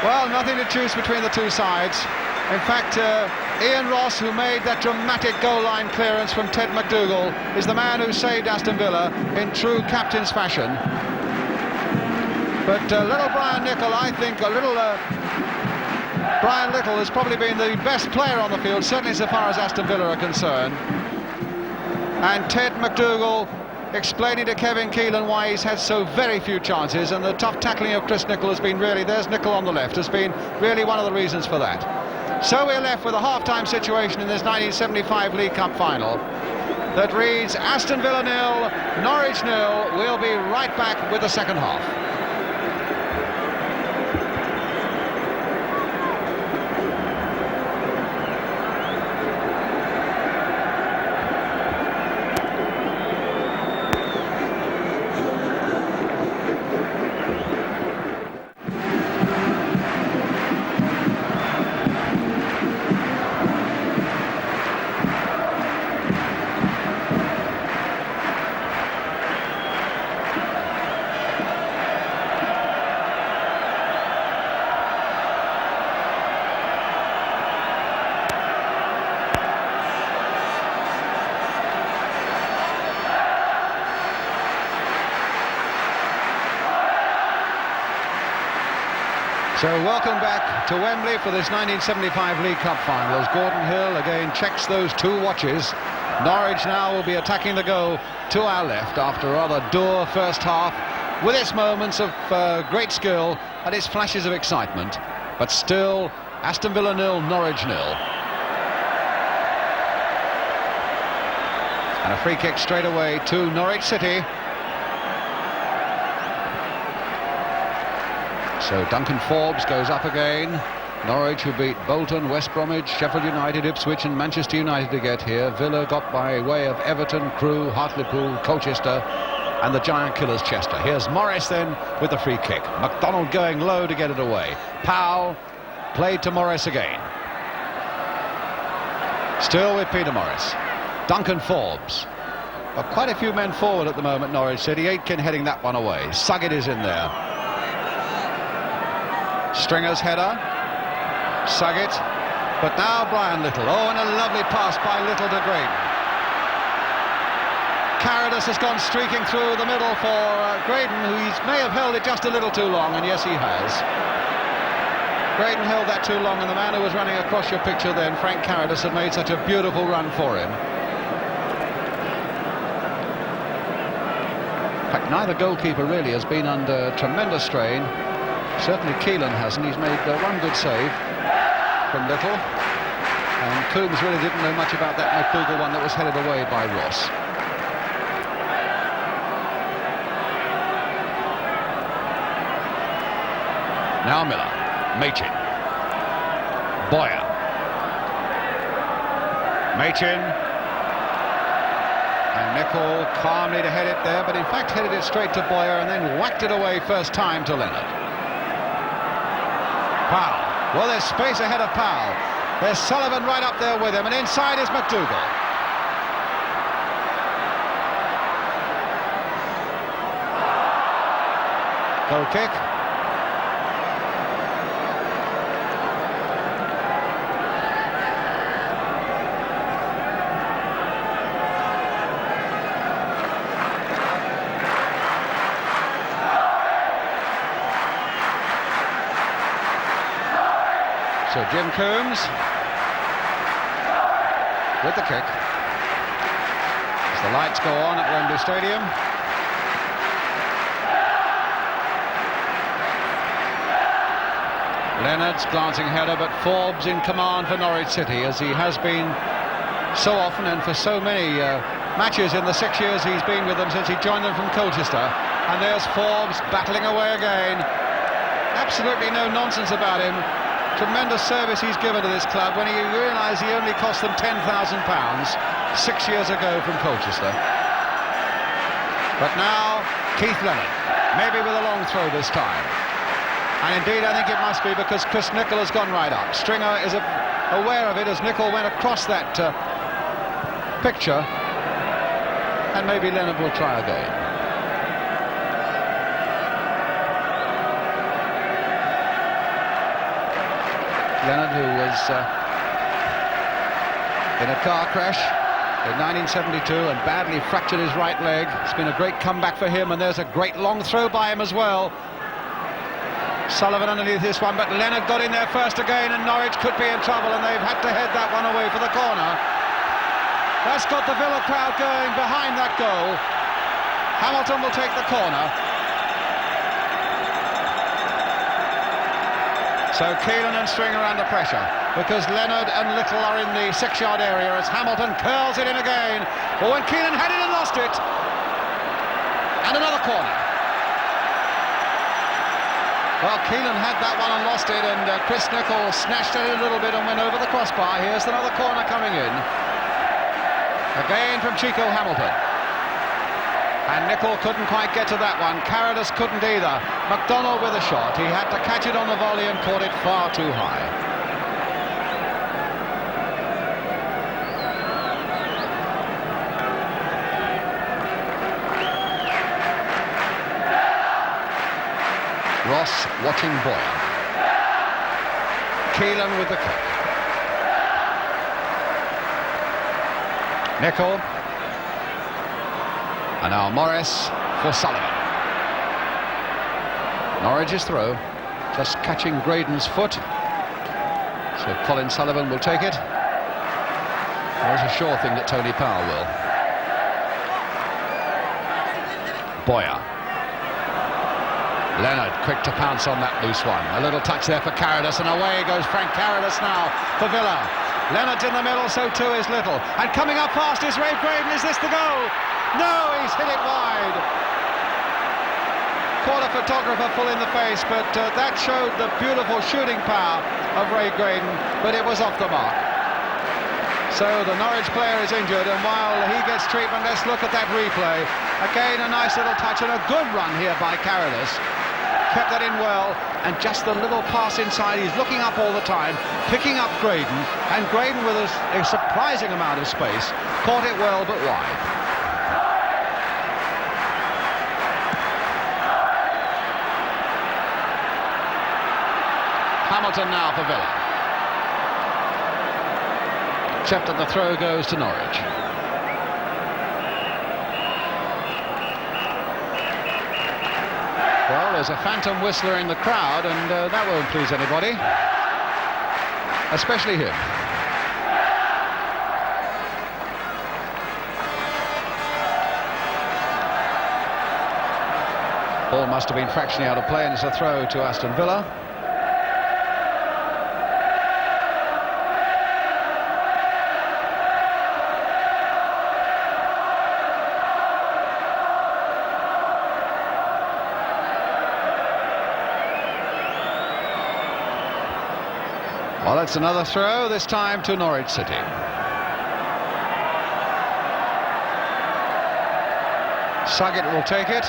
Well, nothing to choose between the two sides. In fact, Ian Ross, who made that dramatic goal line clearance from Ted McDougall, is the man who saved Aston Villa in true captain's fashion. But little Brian Nicol, I think, Brian Little has probably been the best player on the field, certainly so far as Aston Villa are concerned. And Ted McDougall explaining to Kevin Keelan why he's had so very few chances, and the tough tackling of Chris Nicholl has been really, there's Nicholl on the left, has been really one of the reasons for that. So we're left with a half-time situation in this 1975 League Cup final that reads Aston Villa 0, Norwich 0. We'll be right back with the second half. So welcome back to Wembley for this 1975 League Cup final as Gordon Hill again checks those two watches. Norwich now will be attacking the goal to our left after a rather dour first half, with its moments of great skill and its flashes of excitement, but still Aston Villa 0, Norwich 0. And a free kick straight away to Norwich City. So Duncan Forbes goes up again. Norwich, who beat Bolton, West Bromwich, Sheffield United, Ipswich and Manchester United to get here. Villa got by way of Everton, Crewe, Hartlepool, Colchester and the giant killers Chester. Here's Morris then with the free kick. McDonald going low to get it away. Powell played to Morris again. Still with Peter Morris. Duncan Forbes. Well, quite a few men forward at the moment, Norwich City. Aitken heading that one away. Suggett is in there. Stringer's header. Suggett. But now Brian Little. Oh, and a lovely pass by Little to Graydon. Carradus has gone streaking through the middle for Graydon, who may have held it just a little too long, and yes, he has. Graydon held that too long, and the man who was running across your picture then, Frank Carradus, had made such a beautiful run for him. In fact, neither goalkeeper really has been under tremendous strain. Certainly Keelan hasn't. He's made one good save from Little, and Coombs really didn't know much about that McDougall one that was headed away by Ross. Now Miller, Machin, Boyer, Machin, and Nicholl calmly to head it there, but in fact headed it straight to Boyer and then whacked it away first time to Leonard. Powell. Well, there's space ahead of Powell. There's Sullivan right up there with him, and inside is McDougall. Goal kick. So Jim Coombs with the kick as the lights go on at Wembley Stadium. Leonard's glancing header, but Forbes in command for Norwich City, as he has been so often and for so many matches in the 6 years he's been with them since he joined them from Colchester. And there's Forbes battling away again. Absolutely no nonsense about him. Tremendous service he's given to this club when he realised he only cost them £10,000 6 years ago from Colchester. But now Keith Leonard, maybe with a long throw this time. And indeed I think it must be, because Chris Nicholl has gone right up. Stringer is aware of it as Nicholl went across that picture, and maybe Leonard will try again. Leonard, who was in a car crash in 1972 and badly fractured his right leg. It's been a great comeback for him, and there's a great long throw by him as well. Sullivan underneath this one, but Leonard got in there first again, and Norwich could be in trouble, and they've had to head that one away for the corner. That's got the Villa crowd going behind that goal. Hamilton will take the corner. So Keelan and Stringer under pressure, because Leonard and Little are in the 6-yard area as Hamilton curls it in again. But when Keelan had it and lost it. And another corner. Well, Keelan had that one and lost it, and Chris Nicholl snatched at it a little bit and went over the crossbar. Here's another corner coming in. Again from Chico Hamilton. And Nicholl couldn't quite get to that one. Carradus couldn't either. McDonald with a shot. He had to catch it on the volley and caught it far too high. Ross watching Boyer. Keelan with the kick. Nicholl. And now Morris for Sullivan. Norwich is through, just catching Graydon's foot. So Colin Sullivan will take it. There's a sure thing that Tony Powell will. Boyer. Leonard quick to pounce on that loose one. A little touch there for Carradus, and away goes Frank Carradus now for Villa. Leonard's in the middle, so too is Little. And coming up fast is Ray Graydon. Is this the goal? No, he's hit it wide. Caught a photographer full in the face, but that showed the beautiful shooting power of Ray Graydon, but it was off the mark. So the Norwich player is injured, and while he gets treatment, let's look at that replay. Again, a nice little touch and a good run here by Carradus. Kept that in well, and just the little pass inside. He's looking up all the time, picking up Graydon, and Graydon with a surprising amount of space caught it well but wide. Hamilton now for Villa. Except that the throw goes to Norwich. Well, there's a phantom whistler in the crowd, and that won't please anybody, especially him. Ball must have been fractionally out of play, and it's a throw to Aston Villa. Well, it's another throw, this time to Norwich City. Suggett will take it.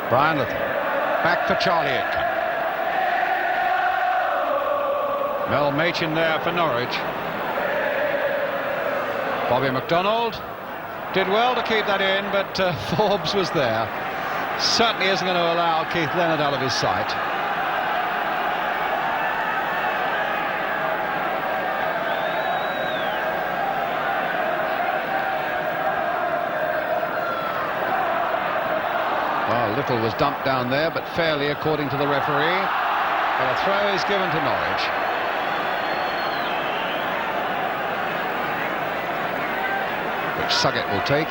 Brian Little. Back for Charlie Aitken. Mel Machin there for Norwich. Bobby McDonald did well to keep that in, but Forbes was there. Certainly isn't going to allow Keith Leonard out of his sight. Well, Little was dumped down there, but fairly according to the referee. But a throw is given to Norwich. Which Suggett will take.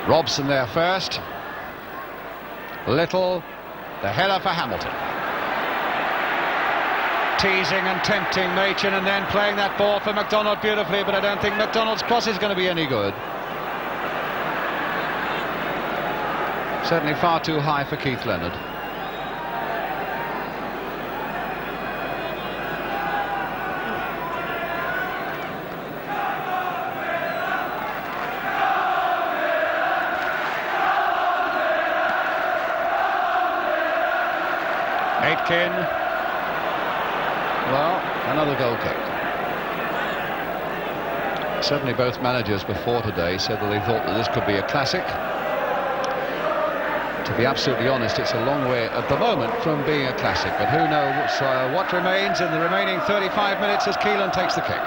Robson there first. Little, the header for Hamilton. Teasing and tempting Machin, and then playing that ball for McDonald beautifully, but I don't think McDonald's cross is going to be any good. Certainly far too high for Keith Leonard. Aitken. Well, another goal kick. Certainly both managers before today said that they thought that this could be a classic. To be absolutely honest, it's a long way at the moment from being a classic, but who knows what remains in the remaining 35 minutes as Keelan takes the kick.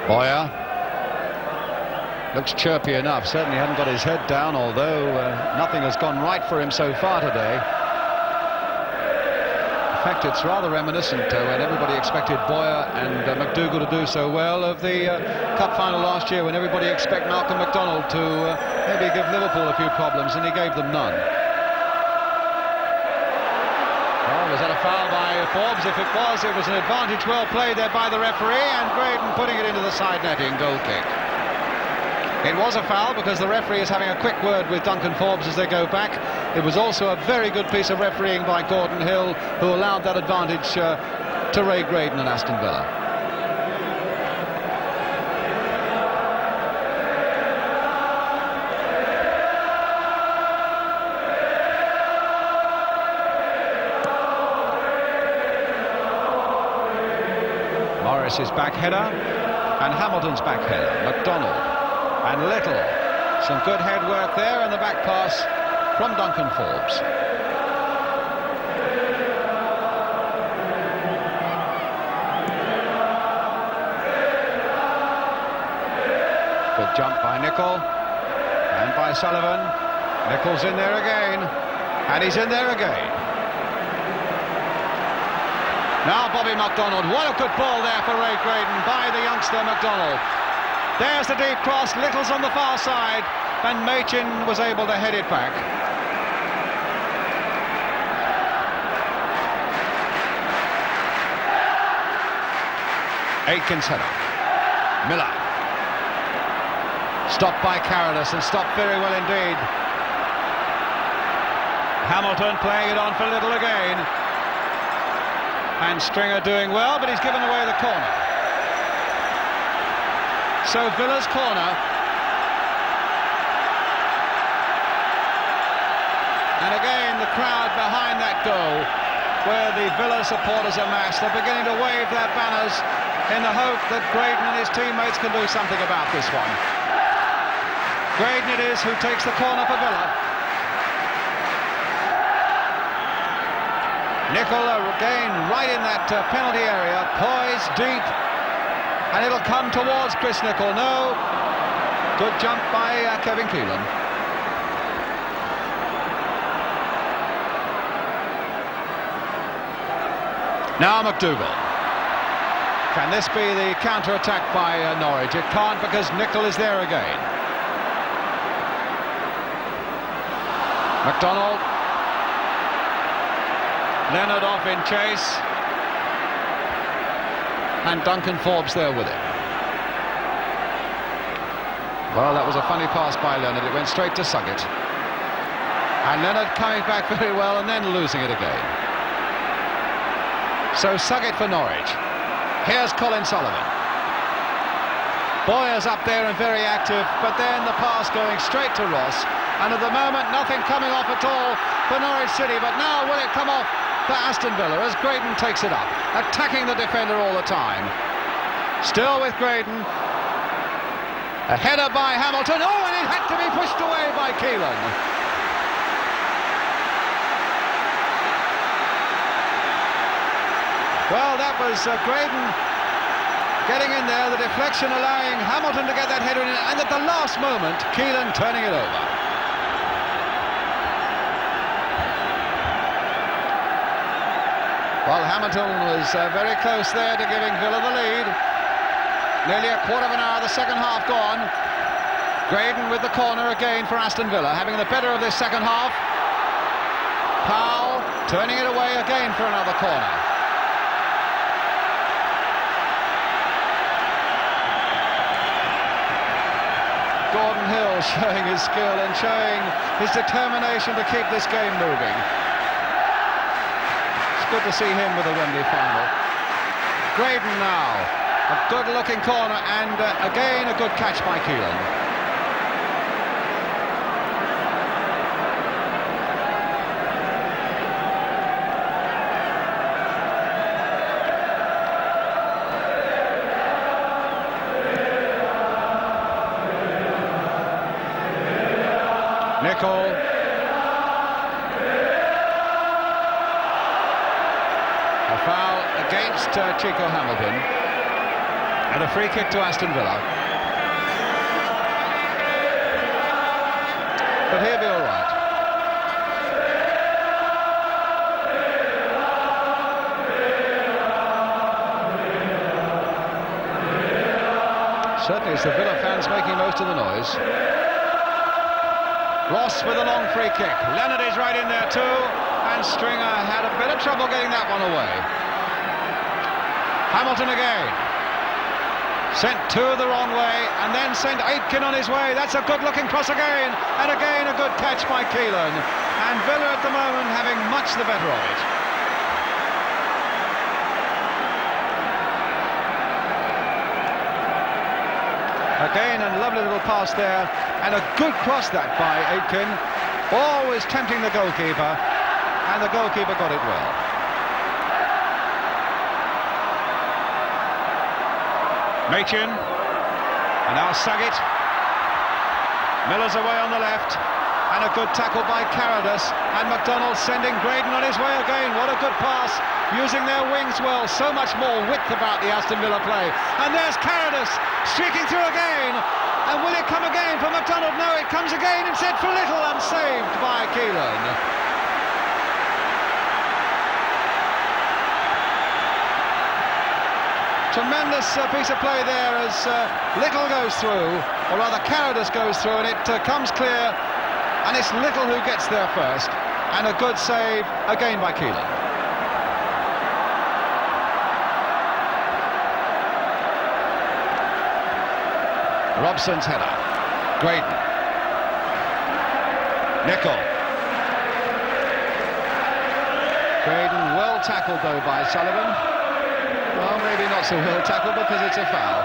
Boyer looks chirpy enough. Certainly hadn't got his head down, although nothing has gone right for him so far today. In fact, it's rather reminiscent when everybody expected Boyer and McDougall to do so well of the cup final last year, when everybody expected Malcolm MacDonald to maybe give Liverpool a few problems, and he gave them none. Oh, was that a foul by Forbes? If it was an advantage well played there by the referee, and Graydon putting it into the side netting. Goal kick. It was a foul because the referee is having a quick word with Duncan Forbes as they go back. It was also a very good piece of refereeing by Gordon Hill, who allowed that advantage to Ray Graydon and Aston Villa. Morris's back header and Hamilton's back header. MacDonald and Little. Some good head work there, and the back pass from Duncan Forbes. Good jump by Nicol and by Sullivan. Nicol's in there again, and he's in there again. Now Bobby MacDonald. What a good ball there for Ray Graydon by the youngster MacDonald. There's the deep cross. Little's on the far side, and Machin was able to head it back. Aitkins header. Miller. Stopped by Carolus, and stopped very well indeed. Hamilton playing it on for Little again. And Stringer doing well, but he's given away the corner. So Villa's corner. And again the crowd behind that goal, where the Villa supporters are massed. They're beginning to wave their banners in the hope that Graydon and his teammates can do something about this one. Graydon it is who takes the corner for Villa. Nicol again right in that penalty area, poised deep, and it'll come towards Chris Nicol. No, good jump by Kevin Keelan. Now McDougall. Can this be the counter-attack by Norwich? It can't, because Nicol is there again. MacDonald. Leonard off in chase, and Duncan Forbes there with him. Well, that was a funny pass by Leonard. It went straight to Suggett, and Leonard coming back very well and then losing it again. So Suggett for Norwich. Here's Colin Sullivan. Boyer's up there and very active, but then the pass going straight to Ross, and at the moment nothing coming off at all for Norwich City. But now will it come off for Aston Villa as Graydon takes it up, attacking the defender all the time. Still with Graydon. A header by Hamilton. Oh, and it had to be pushed away by Keelan. Well, that was Graydon getting in there, the deflection allowing Hamilton to get that header in, and at the last moment, Keelan turning it over. Well, Hamilton was very close there to giving Villa the lead. Nearly a quarter of an hour, the second half gone. Graydon with the corner again for Aston Villa, having the better of this second half. Powell turning it away again for another corner. Gordon Hill showing his skill and showing his determination to keep this game moving. Good to see him with a Wembley final. Graydon now, a good looking corner, and again a good catch by Keelan. Nicol. A foul against Chico Hamilton. And a free kick to Aston Villa. But he'll be all right. Certainly it's the Villa fans making most of the noise. Ross with a long free kick. Leonard is right in there too. And Stringer had a bit of trouble getting that one away. Hamilton again. Sent two the wrong way and then sent Aitken on his way. That's a good-looking cross again. And again a good catch by Keelan. And Villa at the moment having much the better of it. Again, a lovely little pass there, and a good cross that by Aitken. Always tempting the goalkeeper, and the goalkeeper got it well. Machin, and now Saget. Miller's away on the left, and a good tackle by Carradus, and McDonald sending Graydon on his way again. What a good pass, using their wings well. So much more width about the Aston Villa play. And there's Carradus streaking through again, and will it come again for McDonald? No, it comes again, and set for little and saved by Keelan. Tremendous piece of play there as Little goes through, or rather Carradus goes through, and it comes clear, and it's Little who gets there first, and a good save again by Keelan. Robson's header. Graydon. Nicol. Graydon well tackled though by Sullivan. Well, maybe not so well tackled because it's a foul.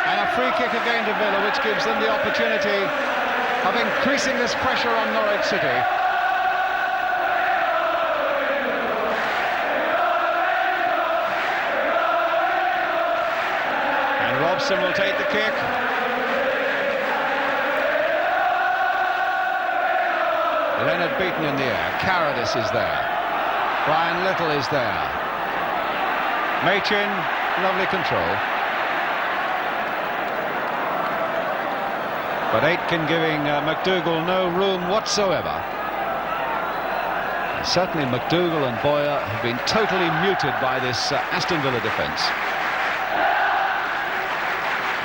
And a free kick again to Villa, which gives them the opportunity of increasing this pressure on Norwich City. Robson will take the kick. Leonard beaten in the air. Carradus is there. Brian Little is there. Machin, lovely control. But Aitken giving McDougall no room whatsoever. And certainly McDougall and Boyer have been totally muted by this Aston Villa defence.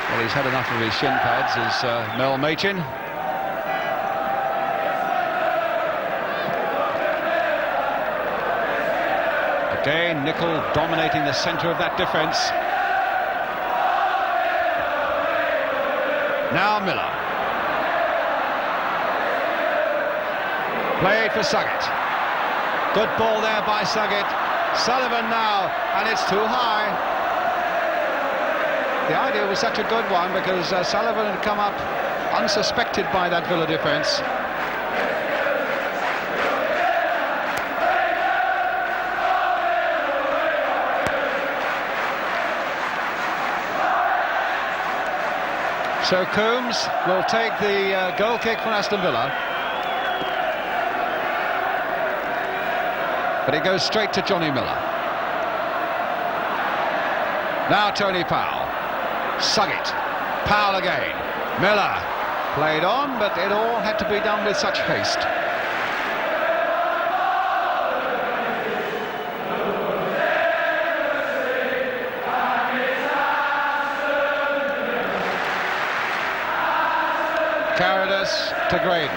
Well, he's had enough of his shin pads, is Mel Machin. Again, Nicol dominating the centre of that defence. Now Miller. Played for Saget. Good ball there by Saget. Sullivan now, and it's too high. The idea was such a good one because Sullivan had come up unsuspected by that Villa defence. So Coombs will take the goal kick from Aston Villa. But it goes straight to Johnny Miller. Now Tony Powell. Saget, Powell again, Miller played on, but it all had to be done with such haste. Carradus to Graydon.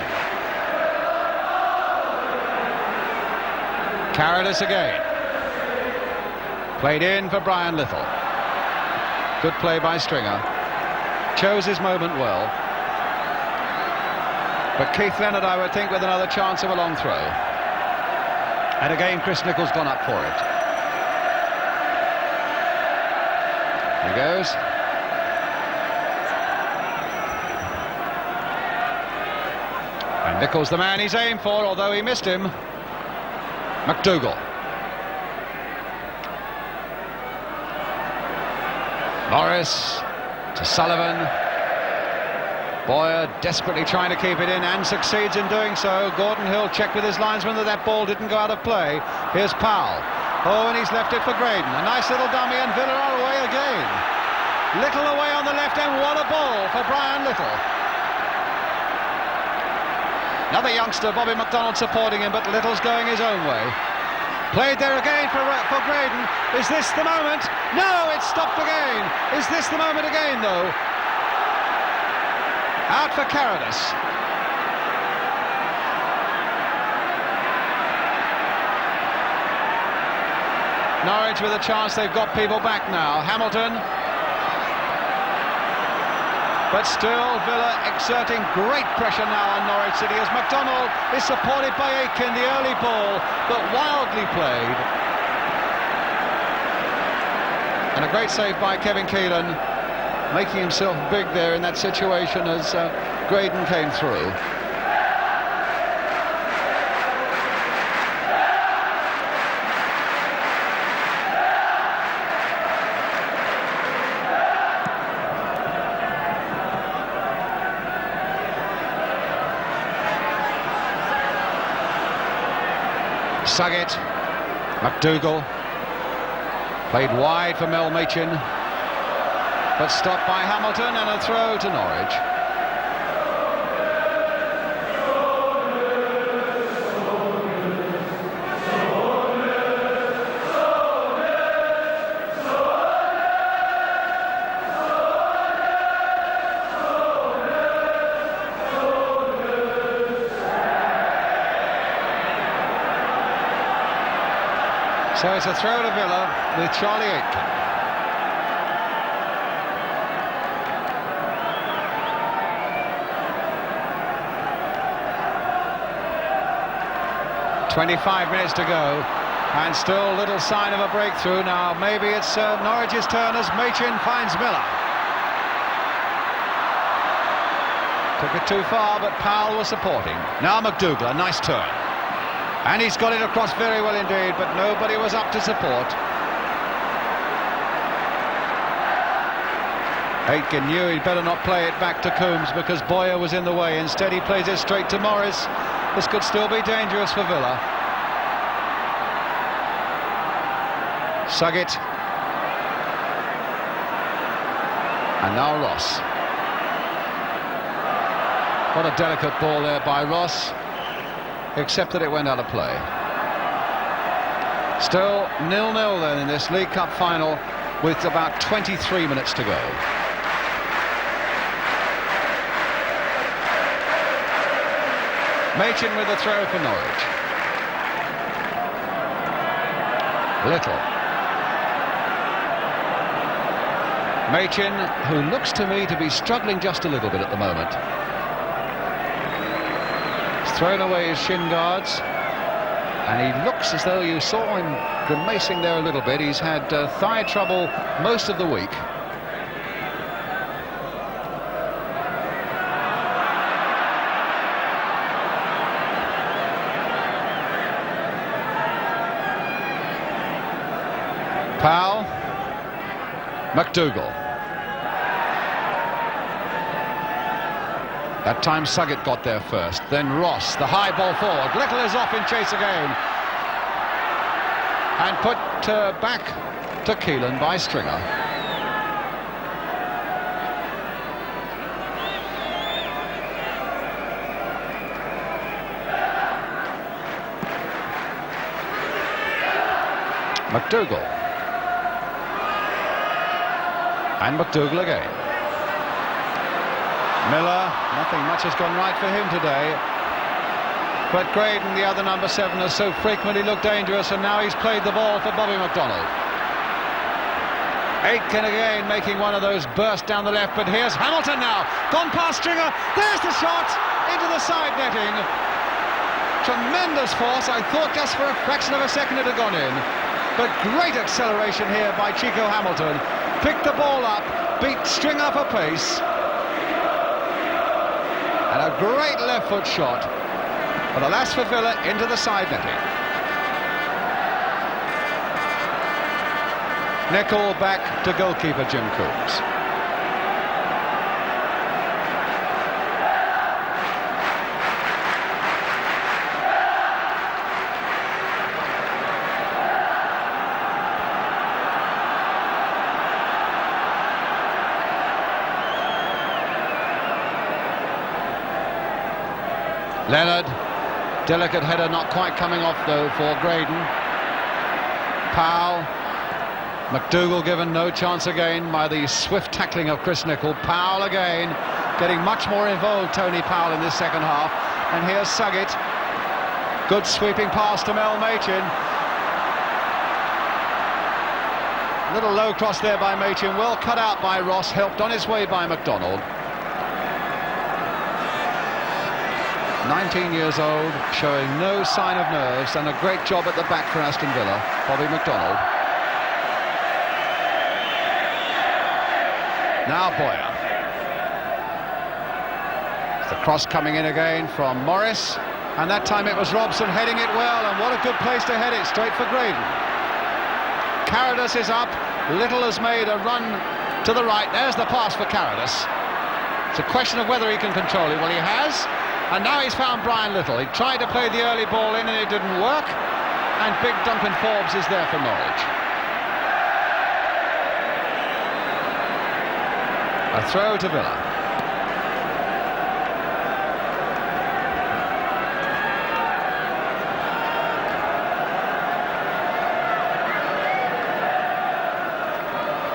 Carradus again. Played in for Brian Little. Good play by Stringer. Chose his moment well. But Keith Leonard, I would think, with another chance of a long throw. And again, Chris Nichol's gone up for it. Here he goes. And Nichol's the man he's aimed for, although he missed him. McDougall. Morris to Sullivan. Boyer desperately trying to keep it in and succeeds in doing so. Gordon Hill checked with his linesman that that ball didn't go out of play. Here's Powell. Oh, and he's left it for Graydon. A nice little dummy, and Villa are away again. Little away on the left, and what a ball for Brian Little. Another youngster, Bobby McDonald, supporting him, but Little's going his own way. Played there again for Graydon. Is this the moment? No, it's stopped again. Is this the moment again, though? Out for Carradus. Norwich with a chance. They've got people back now. Hamilton. But still Villa exerting great pressure now on Norwich City as McDonald is supported by Aitken. The early ball, but wildly played. And a great save by Kevin Keelan, making himself big there in that situation as Graydon came through. Suggett, McDougall, played wide for Mel Machin, but stopped by Hamilton, and a throw to Norwich. So it's a throw to Villa with Charlie Aitken. "25 minutes to go, and still little sign of a breakthrough. Now maybe it's Norwich's turn as Machin finds Miller. Took it too far, but Powell was supporting. Now McDougall, a nice turn. And he's got it across very well indeed, but nobody was up to support. Aitken knew he'd better not play it back to Coombs because Boyer was in the way. Instead he plays it straight to Morris. This could still be dangerous for Villa. Suggett. And now Ross. What a delicate ball there by Ross, except that it went out of play. Still 0-0 then in this League Cup final with about 23 minutes to go. Machin with a throw for Norwich. Little. Machin, who looks to me to be struggling just a little bit at the moment. Thrown away his shin guards, and he looks as though you saw him grimacing there a little bit. He's had thigh trouble most of the week. Powell, McDougall. That time Suggett got there first, then Ross, the high ball forward. Little is off in chase again. And put back to Keelan by Stringer. McDougall. And McDougall again. Miller, nothing much has gone right for him today. But Graydon, the other number 7, has so frequently looked dangerous, and now he's played the ball for Bobby McDonald. Aitken again making one of those bursts down the left, but here's Hamilton now. Gone past Stringer. There's the shot into the side netting. Tremendous force. I thought just for a fraction of a second it had gone in. But great acceleration here by Chico Hamilton. Picked the ball up, beat Stringer for pace. And a great left foot shot, but alas for Villa, into the side netting. Nickel back to goalkeeper Jim Coombs. Leonard, delicate header, not quite coming off though for Graydon. Powell, McDougall given no chance again by the swift tackling of Chris Nicholl. Powell again, getting much more involved, Tony Powell, in this second half. And here's Suggett. Good sweeping pass to Mel Machin. Little low cross there by Machin, well cut out by Ross, helped on his way by MacDonald. 19 years old, showing no sign of nerves, and a great job at the back for Aston Villa, Bobby MacDonald. Now Boyer. The cross coming in again from Morris, and that time it was Robson heading it well, and what a good place to head it, straight for Graydon. Carradus is up. Little has made a run to the right. There's the pass for Carradus. It's a question of whether he can control it. Well, he has, and now he's found Brian Little. He tried to play the early ball in and it didn't work, and big Duncan Forbes is there for Norwich. A throw to Villa.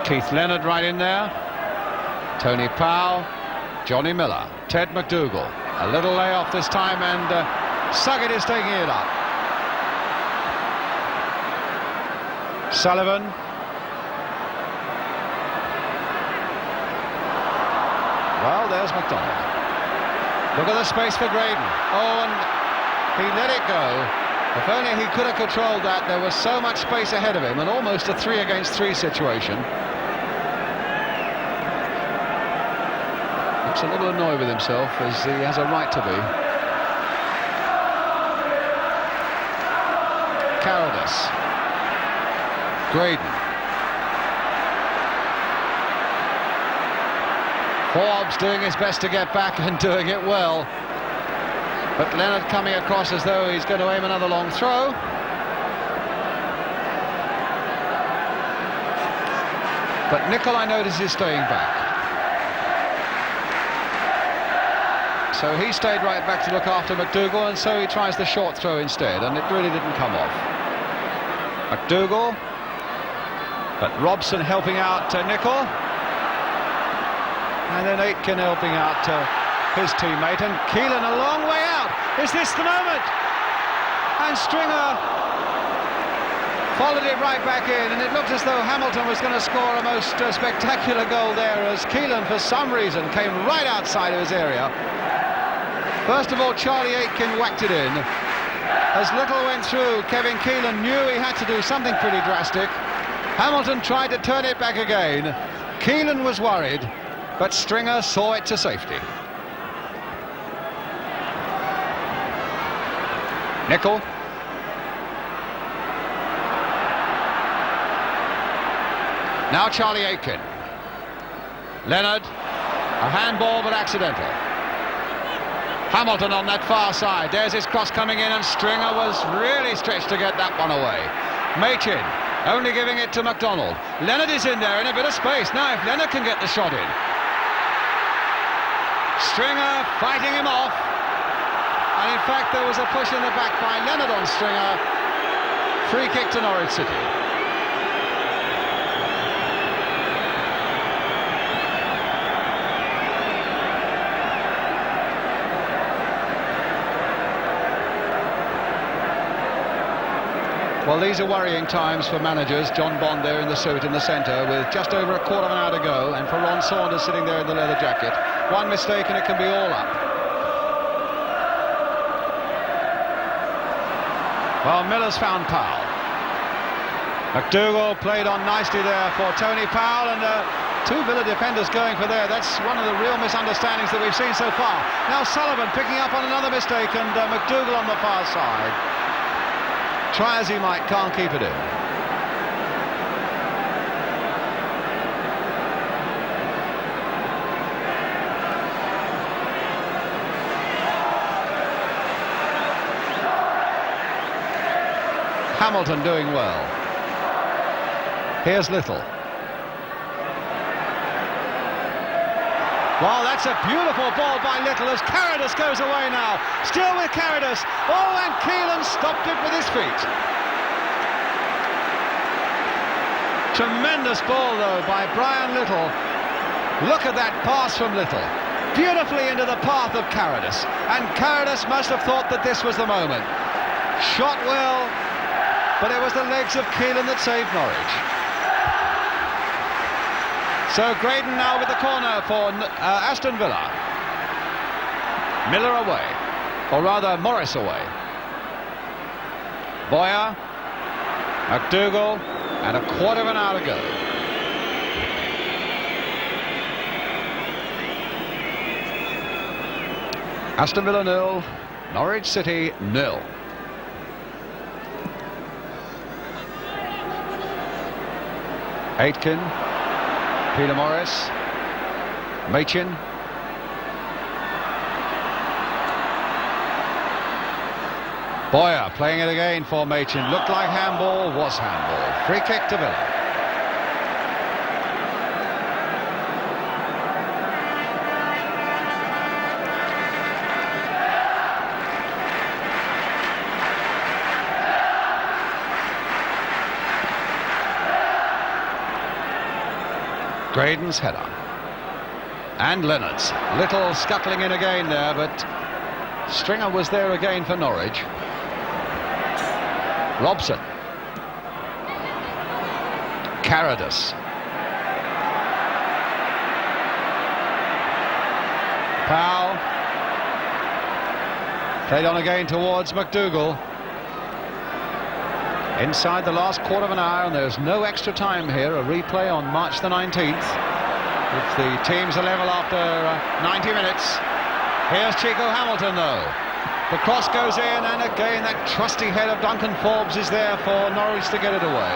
Keith Leonard right in there. Tony Powell, Johnny Miller, Ted McDougall. A little layoff this time, and Suggett is taking it up. Sullivan. Well, there's MacDonald. Look at the space for Graydon. Oh, and he let it go. If only he could have controlled that. There was so much space ahead of him, and almost a 3-against-3 situation. Looks a little annoyed with himself, as he has a right to be. Carradus. Graydon. Forbes doing his best to get back and doing it well. But Leonard coming across as though he's going to aim another long throw. But Nicholl, I notice, is staying back. So he stayed right back to look after McDougall, and so he tries the short throw instead, and it really didn't come off. McDougall, but Robson helping out Nicholl, and then Aitken helping out his teammate, and Keelan a long way out. Is this the moment? And Stringer followed it right back in, and it looked as though Hamilton was going to score a most spectacular goal there, as Keelan for some reason came right outside of his area. First of all, Charlie Aitken whacked it in. As Little went through, Kevin Keelan knew he had to do something pretty drastic. Hamilton tried to turn it back again. Keelan was worried, but Stringer saw it to safety. Nicholl. Now Charlie Aitken. Leonard. A handball, but accidental. Hamilton on that far side. There's his cross coming in, and Stringer was really stretched to get that one away. Machin only giving it to MacDonald. Leonard is in there in a bit of space. Now if Leonard can get the shot in. Stringer fighting him off. And in fact there was a push in the back by Leonard on Stringer. Free kick to Norwich City. Well, these are worrying times for managers. John Bond there in the suit in the centre with just over a quarter of an hour to go, and for Ron Saunders sitting there in the leather jacket. One mistake and it can be all up. Well, Miller's found Powell. McDougall played on nicely there for Tony Powell, and two Villa defenders going for there. That's one of the real misunderstandings that we've seen so far. Now Sullivan picking up on another mistake, and McDougall on the far side. Try as he might, can't keep it in. Hamilton doing well. Here's Little. Well, that's a beautiful ball by Little as Carradus goes away now. Still with Carradus. Oh, and Keelan stopped it with his feet. Tremendous ball, though, by Brian Little. Look at that pass from Little. Beautifully into the path of Carradus. And Carradus must have thought that this was the moment. Shot well, but it was the legs of Keelan that saved Norwich. So Graydon now with the corner for Aston Villa. Miller away, or rather Morris away. Boyer, McDougall, and a quarter of an hour to go. Aston Villa 0, Norwich City 0. Aitken, Peter Morris, Machin. Boyer playing it again for Machin. Looked like handball, was handball. Free kick to Villa. Graydon's header. And Leonard's. Little scuttling in again there, but Stringer was there again for Norwich. Robson. Carradus. Powell. Played on again towards McDougall. Inside the last quarter of an hour, and there's no extra time here. A replay on March the 19th. If the teams are level after 90 minutes. Here's Chico Hamilton, though. The cross goes in, and again that trusty head of Duncan Forbes is there for Norwich to get it away.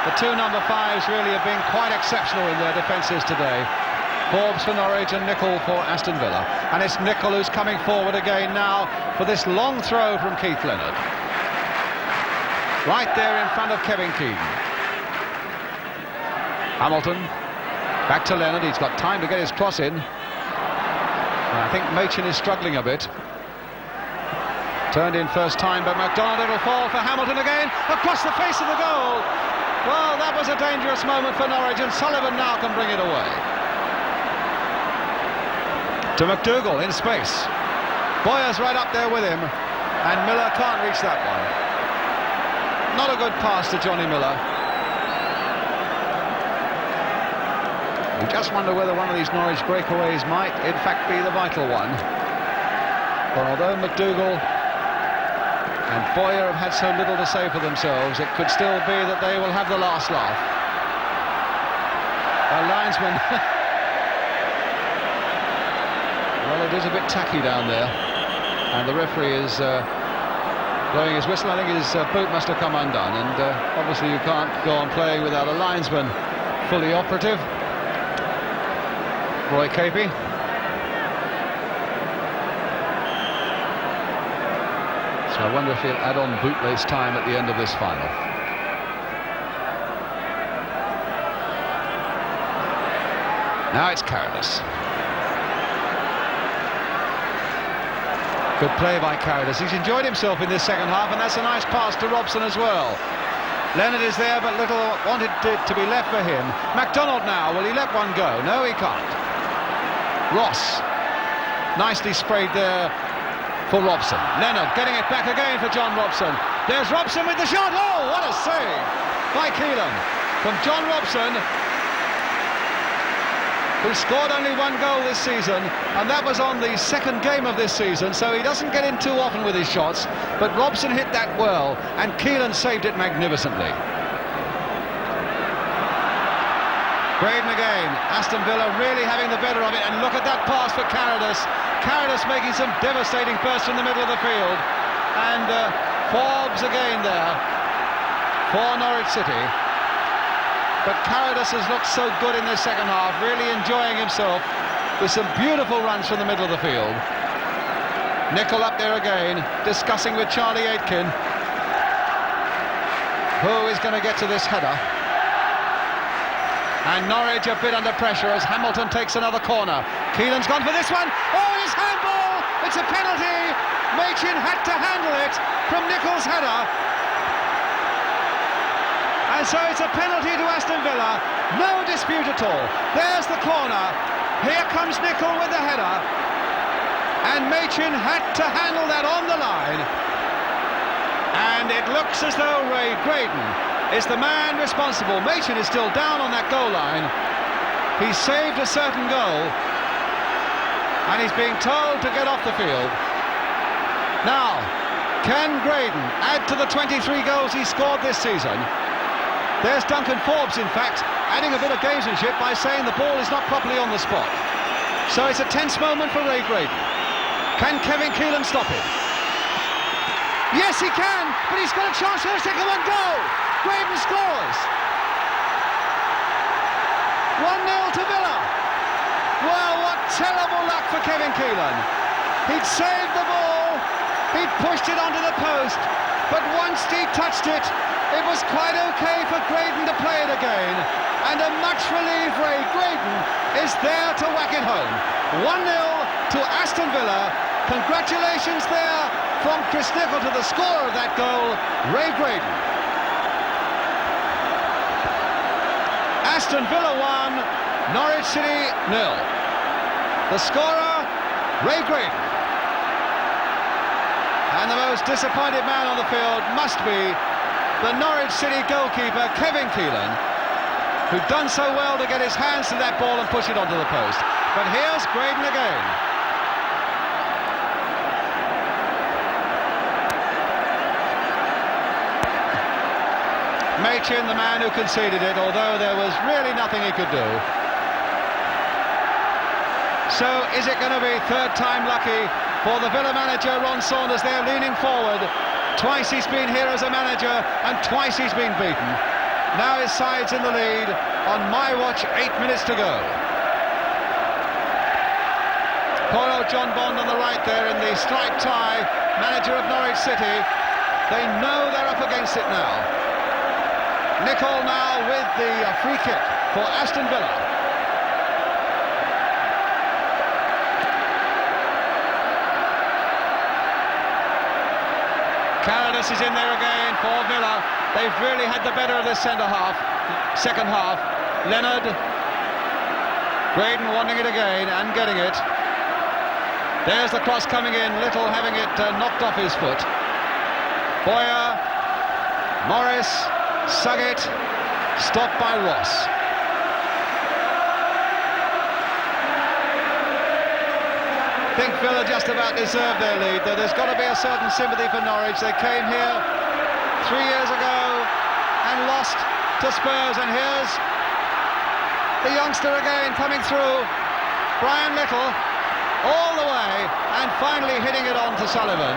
The two number 5s really have been quite exceptional in their defences today. Forbes for Norwich and Nicol for Aston Villa. And it's Nicol who's coming forward again now for this long throw from Keith Leonard. Right there in front of Kevin Keegan. Hamilton, back to Leonard. He's got time to get his cross in. I think Machin is struggling a bit. Turned in first time, but MacDonald, it'll fall for Hamilton again. Across the face of the goal. Well, that was a dangerous moment for Norwich, and Sullivan now can bring it away. To McDougall in space. Boyer's right up there with him, and Miller can't reach that one. Not a good pass to Johnny Miller. You just wonder whether one of these Norwich breakaways might in fact be the vital one. For although McDougall and Boyer have had so little to say for themselves, it could still be that they will have the last laugh. A linesman. Well, it is a bit tacky down there, and the referee is blowing his whistle. I think his boot must have come undone, and obviously you can't go on playing without a linesman fully operative. Roy Capey. So I wonder if he'll add on bootlace time at the end of this final. Now it's Carradus. Good play by Carradus. He's enjoyed himself in this second half, and that's a nice pass to Robson as well. Leonard is there, but Little wanted it to be left for him. MacDonald now, will he let one go? No, he can't. Ross, nicely sprayed there for Robson. Leonard getting it back again for John Robson. There's Robson with the shot. Oh, what a save by Keelan from John Robson, who scored only one goal this season, and that was on the second game of this season, so he doesn't get in too often with his shots, but Robson hit that well, and Keelan saved it magnificently. Graydon again. Aston Villa really having the better of it, and look at that pass for Carradus. Carradus making some devastating bursts from the middle of the field, and Forbes again there for Norwich City. But Carradus has looked so good in this second half, really enjoying himself with some beautiful runs from the middle of the field. Nicol up there again, discussing with Charlie Aitken who is going to get to this header. And Norwich a bit under pressure as Hamilton takes another corner. Keelan's gone for this one. Oh, it's handball! It's a penalty. Machin had to handle it from Nichol's header. And so it's a penalty to Aston Villa. No dispute at all. There's the corner. Here comes Nichol with the header. And Machin had to handle that on the line. And it looks as though Ray Graydon is the man responsible. Machin is still down on that goal line. He's saved a certain goal. And he's being told to get off the field. Now, can Graydon add to the 23 goals he scored this season? There's Duncan Forbes, in fact, adding a bit of gamesmanship by saying the ball is not properly on the spot. So it's a tense moment for Ray Graydon. Can Kevin Keelan stop it? Yes, he can, but he's got a chance for a second one goal. Graydon scores. 1-0 to Villa. Well, what terrible luck for Kevin Keelan. He'd saved the ball, he'd pushed it onto the post, but once he touched it, it was quite okay for Graydon to play it again. And a much relieved Ray Graydon is there to whack it home. 1-0 to Aston Villa. Congratulations there from Chris Nichol to the scorer of that goal, Ray Graydon. Aston Villa 1, Norwich City 0. The scorer, Ray Graydon. And the most disappointed man on the field must be the Norwich City goalkeeper, Kevin Keelan, who'd done so well to get his hands to that ball and push it onto the post. But here's Graydon again. Machin, the man who conceded it, although there was really nothing he could do. So is it going to be third time lucky for the Villa manager, Ron Saunders, there leaning forward? Twice he's been here as a manager and twice he's been beaten. Now his side's in the lead. On my watch, 8 minutes to go. Poor old John Bond on the right there in the striped tie, manager of Norwich City. They know they're up against it now. Nichol now with the free kick for Aston Villa. Carradus is in there again for Villa. They've really had the better of this second half. Leonard, Graydon wanting it again and getting it. There's the cross coming in, Little having it knocked off his foot. Boyer, Morris, Suggett, stopped by Ross. I think Villa just about deserved their lead, though there's got to be a certain sympathy for Norwich. They came here 3 years ago and lost to Spurs, and here's the youngster again coming through, Brian Little, all the way, and finally hitting it on to Sullivan.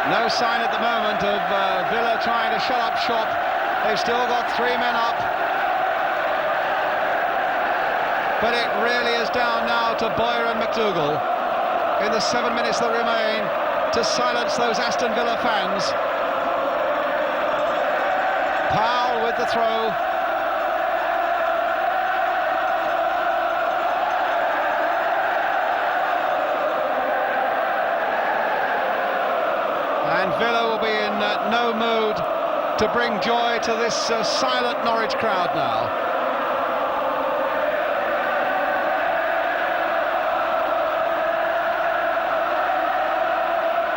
No sign at the moment of Villa trying to shut up shop. They've still got 3 men up. But it really is down now to Boyer and McDougall in the 7 minutes that remain to silence those Aston Villa fans. Powell with the throw. And Villa will be in no mood to bring joy to this silent Norwich crowd now.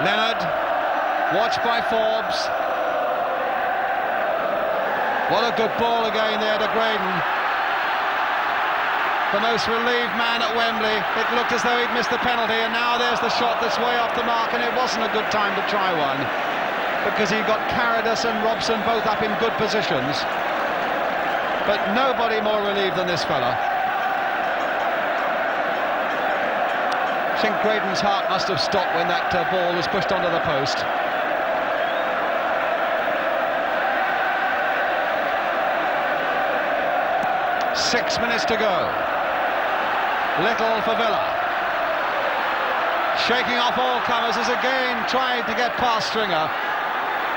Leonard, watched by Forbes. What a good ball again there to Graydon. The most relieved man at Wembley. It looked as though he'd missed the penalty, and now there's the shot that's way off the mark, and it wasn't a good time to try one, because he got Carradus and Robson both up in good positions. But nobody more relieved than this fella. I think Graydon's heart must have stopped when that ball was pushed onto the post. "6 minutes to go. Little for Villa. shaking off all comers, has again tried to get past Stringer.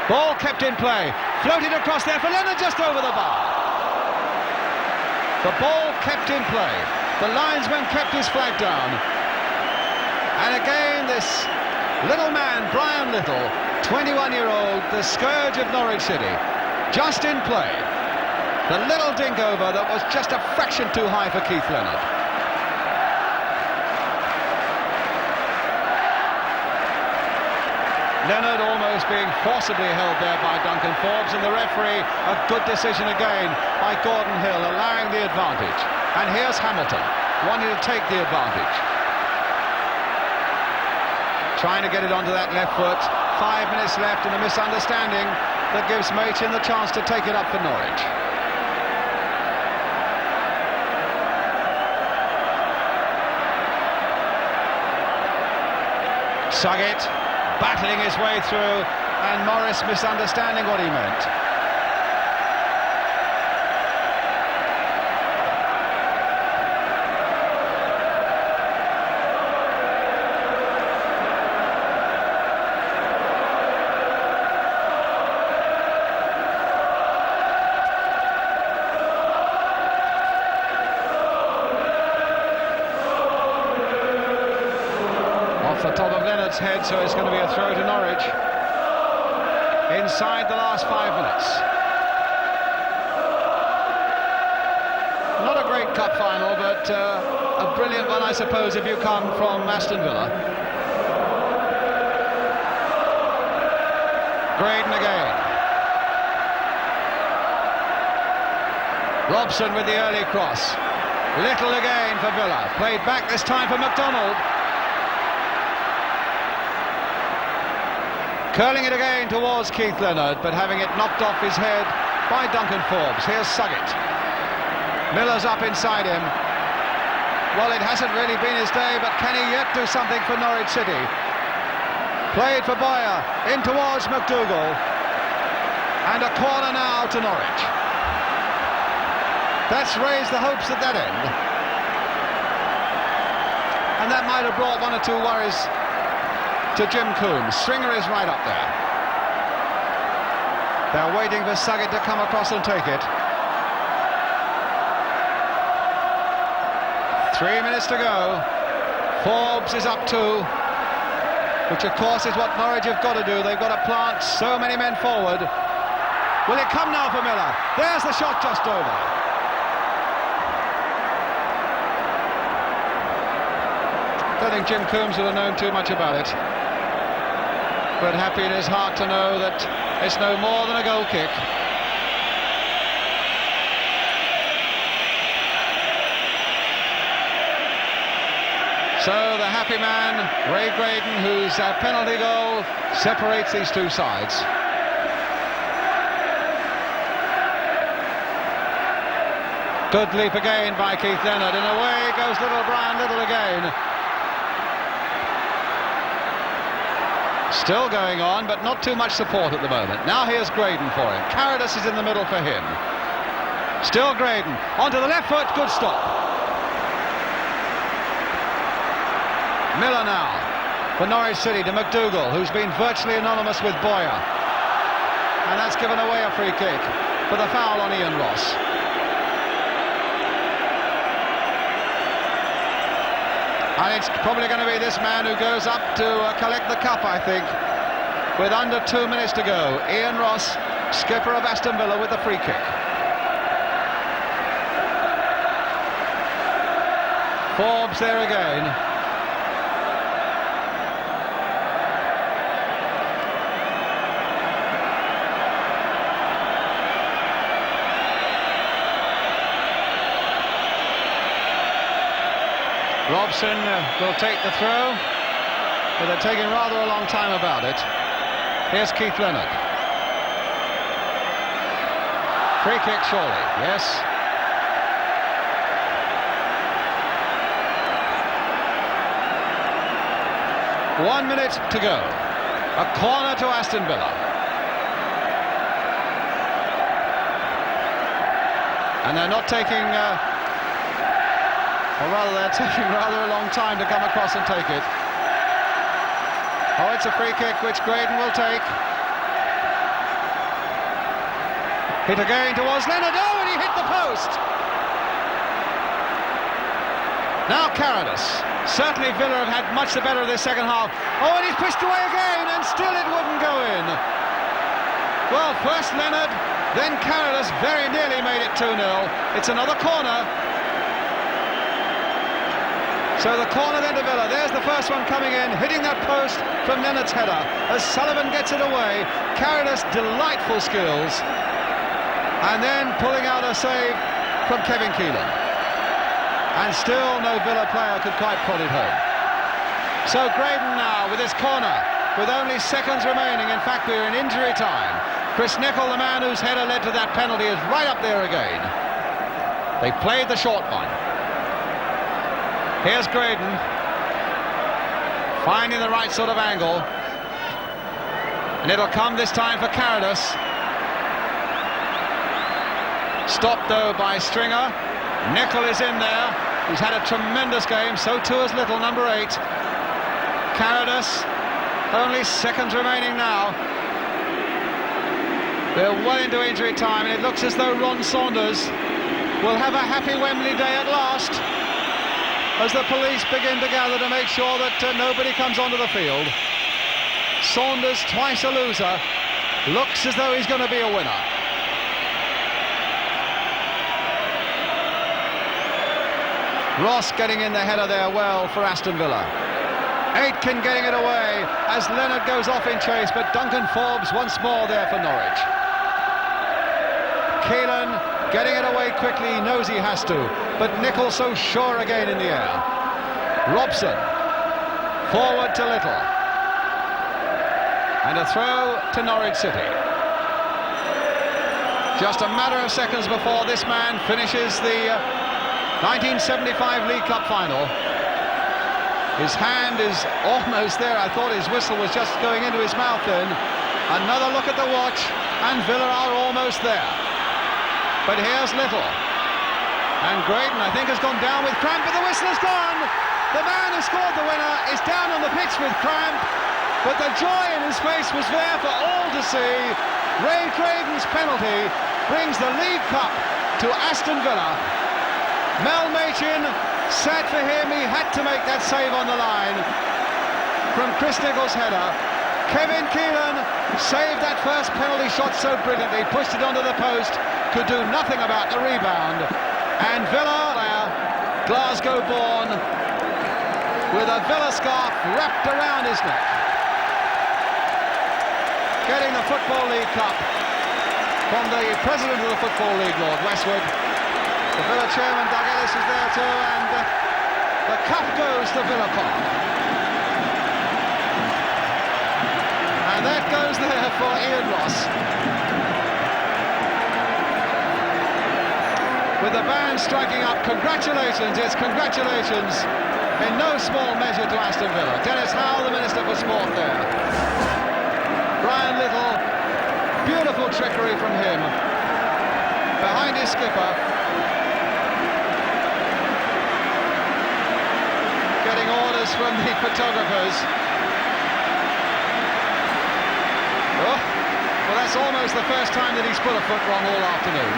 Ball kept in play, floated across there for Leonard, just over the bar. The ball kept in play. The linesman kept his flag down. And again, this little man, Brian Little, 21-year-old, the scourge of Norwich City, just in play. The little dink over that was just a fraction too high for Keith Leonard. Leonard almost being forcibly held there by Duncan Forbes, and the referee, a good decision again by Gordon Hill, allowing the advantage. And here's Hamilton, wanting to take the advantage. Trying to get it onto that left foot. 5 minutes left, and a misunderstanding that gives Machin the chance to take it up for Norwich. Suggett battling his way through, and Morris misunderstanding what he meant. Off the top of Leonard's head, so it's going to be a throw to Norwich inside the last 5 minutes. Not a great cup final, but a brilliant one, I suppose, if you come from Aston Villa. Graydon again. Robson with the early cross. Little again for Villa. Played back this time for McDonald. Curling it again towards Keith Leonard, but having it knocked off his head by Duncan Forbes. Here's Suggett. Miller's up inside him. Well, it hasn't really been his day, but can he yet do something for Norwich City? Played for Boyer, in towards McDougall. And a corner now to Norwich. That's raised the hopes at that end. And that might have brought one or two worries to Jim Coombs. Stringer is right up there. They're waiting for Suggett to come across and take it. 3 minutes to go. Forbes is up 2, which of course is what Norwich have got to do. They've got to plant so many men forward. Will it come now for Miller? There's the shot just over. I don't think Jim Coombs would have known too much about it, but happy in his heart to know that it's no more than a goal kick. So the happy man, Ray Graydon, whose penalty goal separates these two sides. Good leap again by Keith Leonard, and away goes little Brian Little again. Still going on, but not too much support at the moment. Now here's Graydon for him. Carradus is in the middle for him. Still Graydon. Onto the left foot. Good stop. Miller now for Norwich City to McDougall, who's been virtually anonymous with Boyer. And that's given away a free kick for the foul on Ian Ross. And it's probably going to be this man who goes up to collect the cup, I think, with under 2 minutes to go. Ian Ross, skipper of Aston Villa, with the free kick. Forbes there again. Robson will take the throw, but they're taking rather a long time about it. Here's Keith Leonard. Free kick surely, yes. One minute to go. A corner to Aston Villa. And they're not taking... or rather, they're taking rather a long time to come across and take it. Oh, it's a free kick which Graydon will take. Hit again towards Leonard. Oh, and he hit the post. Now Carradus. Certainly Villa have had much the better of this second half. Oh, and he's pushed away again, and still it wouldn't go in. Well, first Leonard, then Carradus very nearly made it 2-0. It's another corner. So the corner then to Villa. There's the first one coming in, hitting that post from Leonard's header. As Sullivan gets it away, Carradus, delightful skills. And then pulling out a save from Kevin Keelan. And still no Villa player could quite prod it home. So Graydon now with his corner, with only seconds remaining. In fact, we're in injury time. Chris Nicholl, the man whose header led to that penalty, is right up there again. They played the short one. Here's Graydon, finding the right sort of angle. And it'll come this time for Carradus. Stopped though by Stringer. Nicholl is in there. He's had a tremendous game, so too has Little, number 8. Carradus, only seconds remaining now. They're well into injury time, and it looks as though Ron Saunders will have a happy Wembley day at last, as the police begin to gather to make sure that nobody comes onto the field. Saunders, twice a loser, looks as though he's going to be a winner. Ross getting in the header there well for Aston Villa. Aitken getting it away as Leonard goes off in chase, but Duncan Forbes once more there for Norwich. Keelan getting it away quickly, he knows he has to, but Nicholl so sure again in the air. Robson, forward to Little. And a throw to Norwich City. Just a matter of seconds before this man finishes the 1975 League Cup final. His hand is almost there. I thought his whistle was just going into his mouth then. Another look at the watch, and Villa are almost there. But here's Little. And Graydon, I think, has gone down with cramp, but the whistle has gone. The man who scored the winner is down on the pitch with cramp, but the joy in his face was there for all to see. Ray Graydon's penalty brings the League Cup to Aston Villa. Mel Machin, sad for him, he had to make that save on the line from Chris Nicholl's header. Kevin Keelan saved that first penalty shot so brilliantly, pushed it onto the post, could do nothing about the rebound. And Villa, Glasgow born, with a Villa scarf wrapped around his neck, getting the Football League Cup from the president of the Football League, Lord Westwood. The Villa chairman, Doug Ellis, is there too, and the cup goes to Villa Park. And that goes there for Ian Ross. With the band striking up, congratulations, it's congratulations in no small measure to Aston Villa. Dennis Howe, the Minister for Sport there. Brian Little, beautiful trickery from him. Behind his skipper. Getting orders from the photographers. Oh, well, that's almost the first time that he's put a foot wrong all afternoon.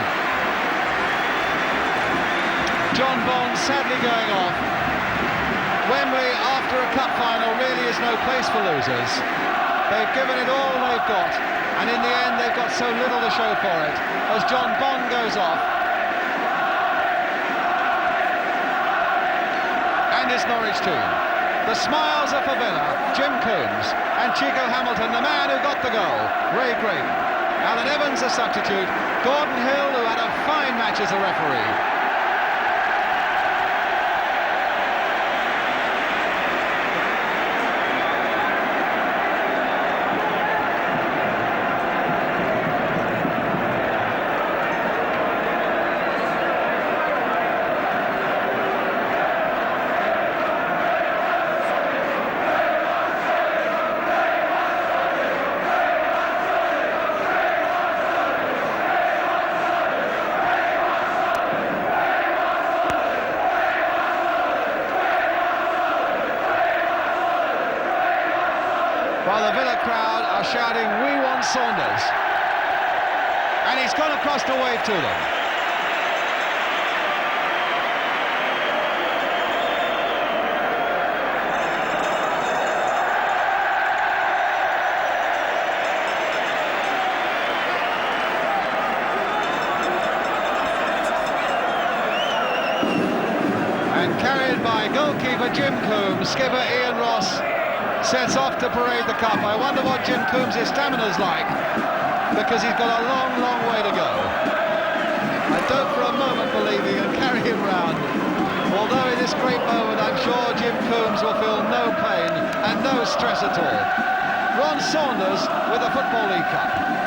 John Bond sadly going off. Wembley, after a cup final, really is no place for losers. They've given it all they've got, and in the end they've got so little to show for it. As John Bond goes off, and his Norwich team. The smiles are for Villa, Jim Coombs, and Chico Hamilton, the man who got the goal, Ray Graydon. Alan Evans, a substitute, Gordon Hill, who had a fine match as a referee. shouting, "We want Saunders." And he's gone across to wave to them. And carried by goalkeeper Jim Coombs, skipper Ian Ross sets off to parade the cup. I wonder what Jim Coombs' stamina's like, because he's got a long, long way to go. I don't for a moment believe he can carry him round. Although in this great moment, I'm sure Jim Coombs will feel no pain and no stress at all. Ron Saunders with the Football League Cup.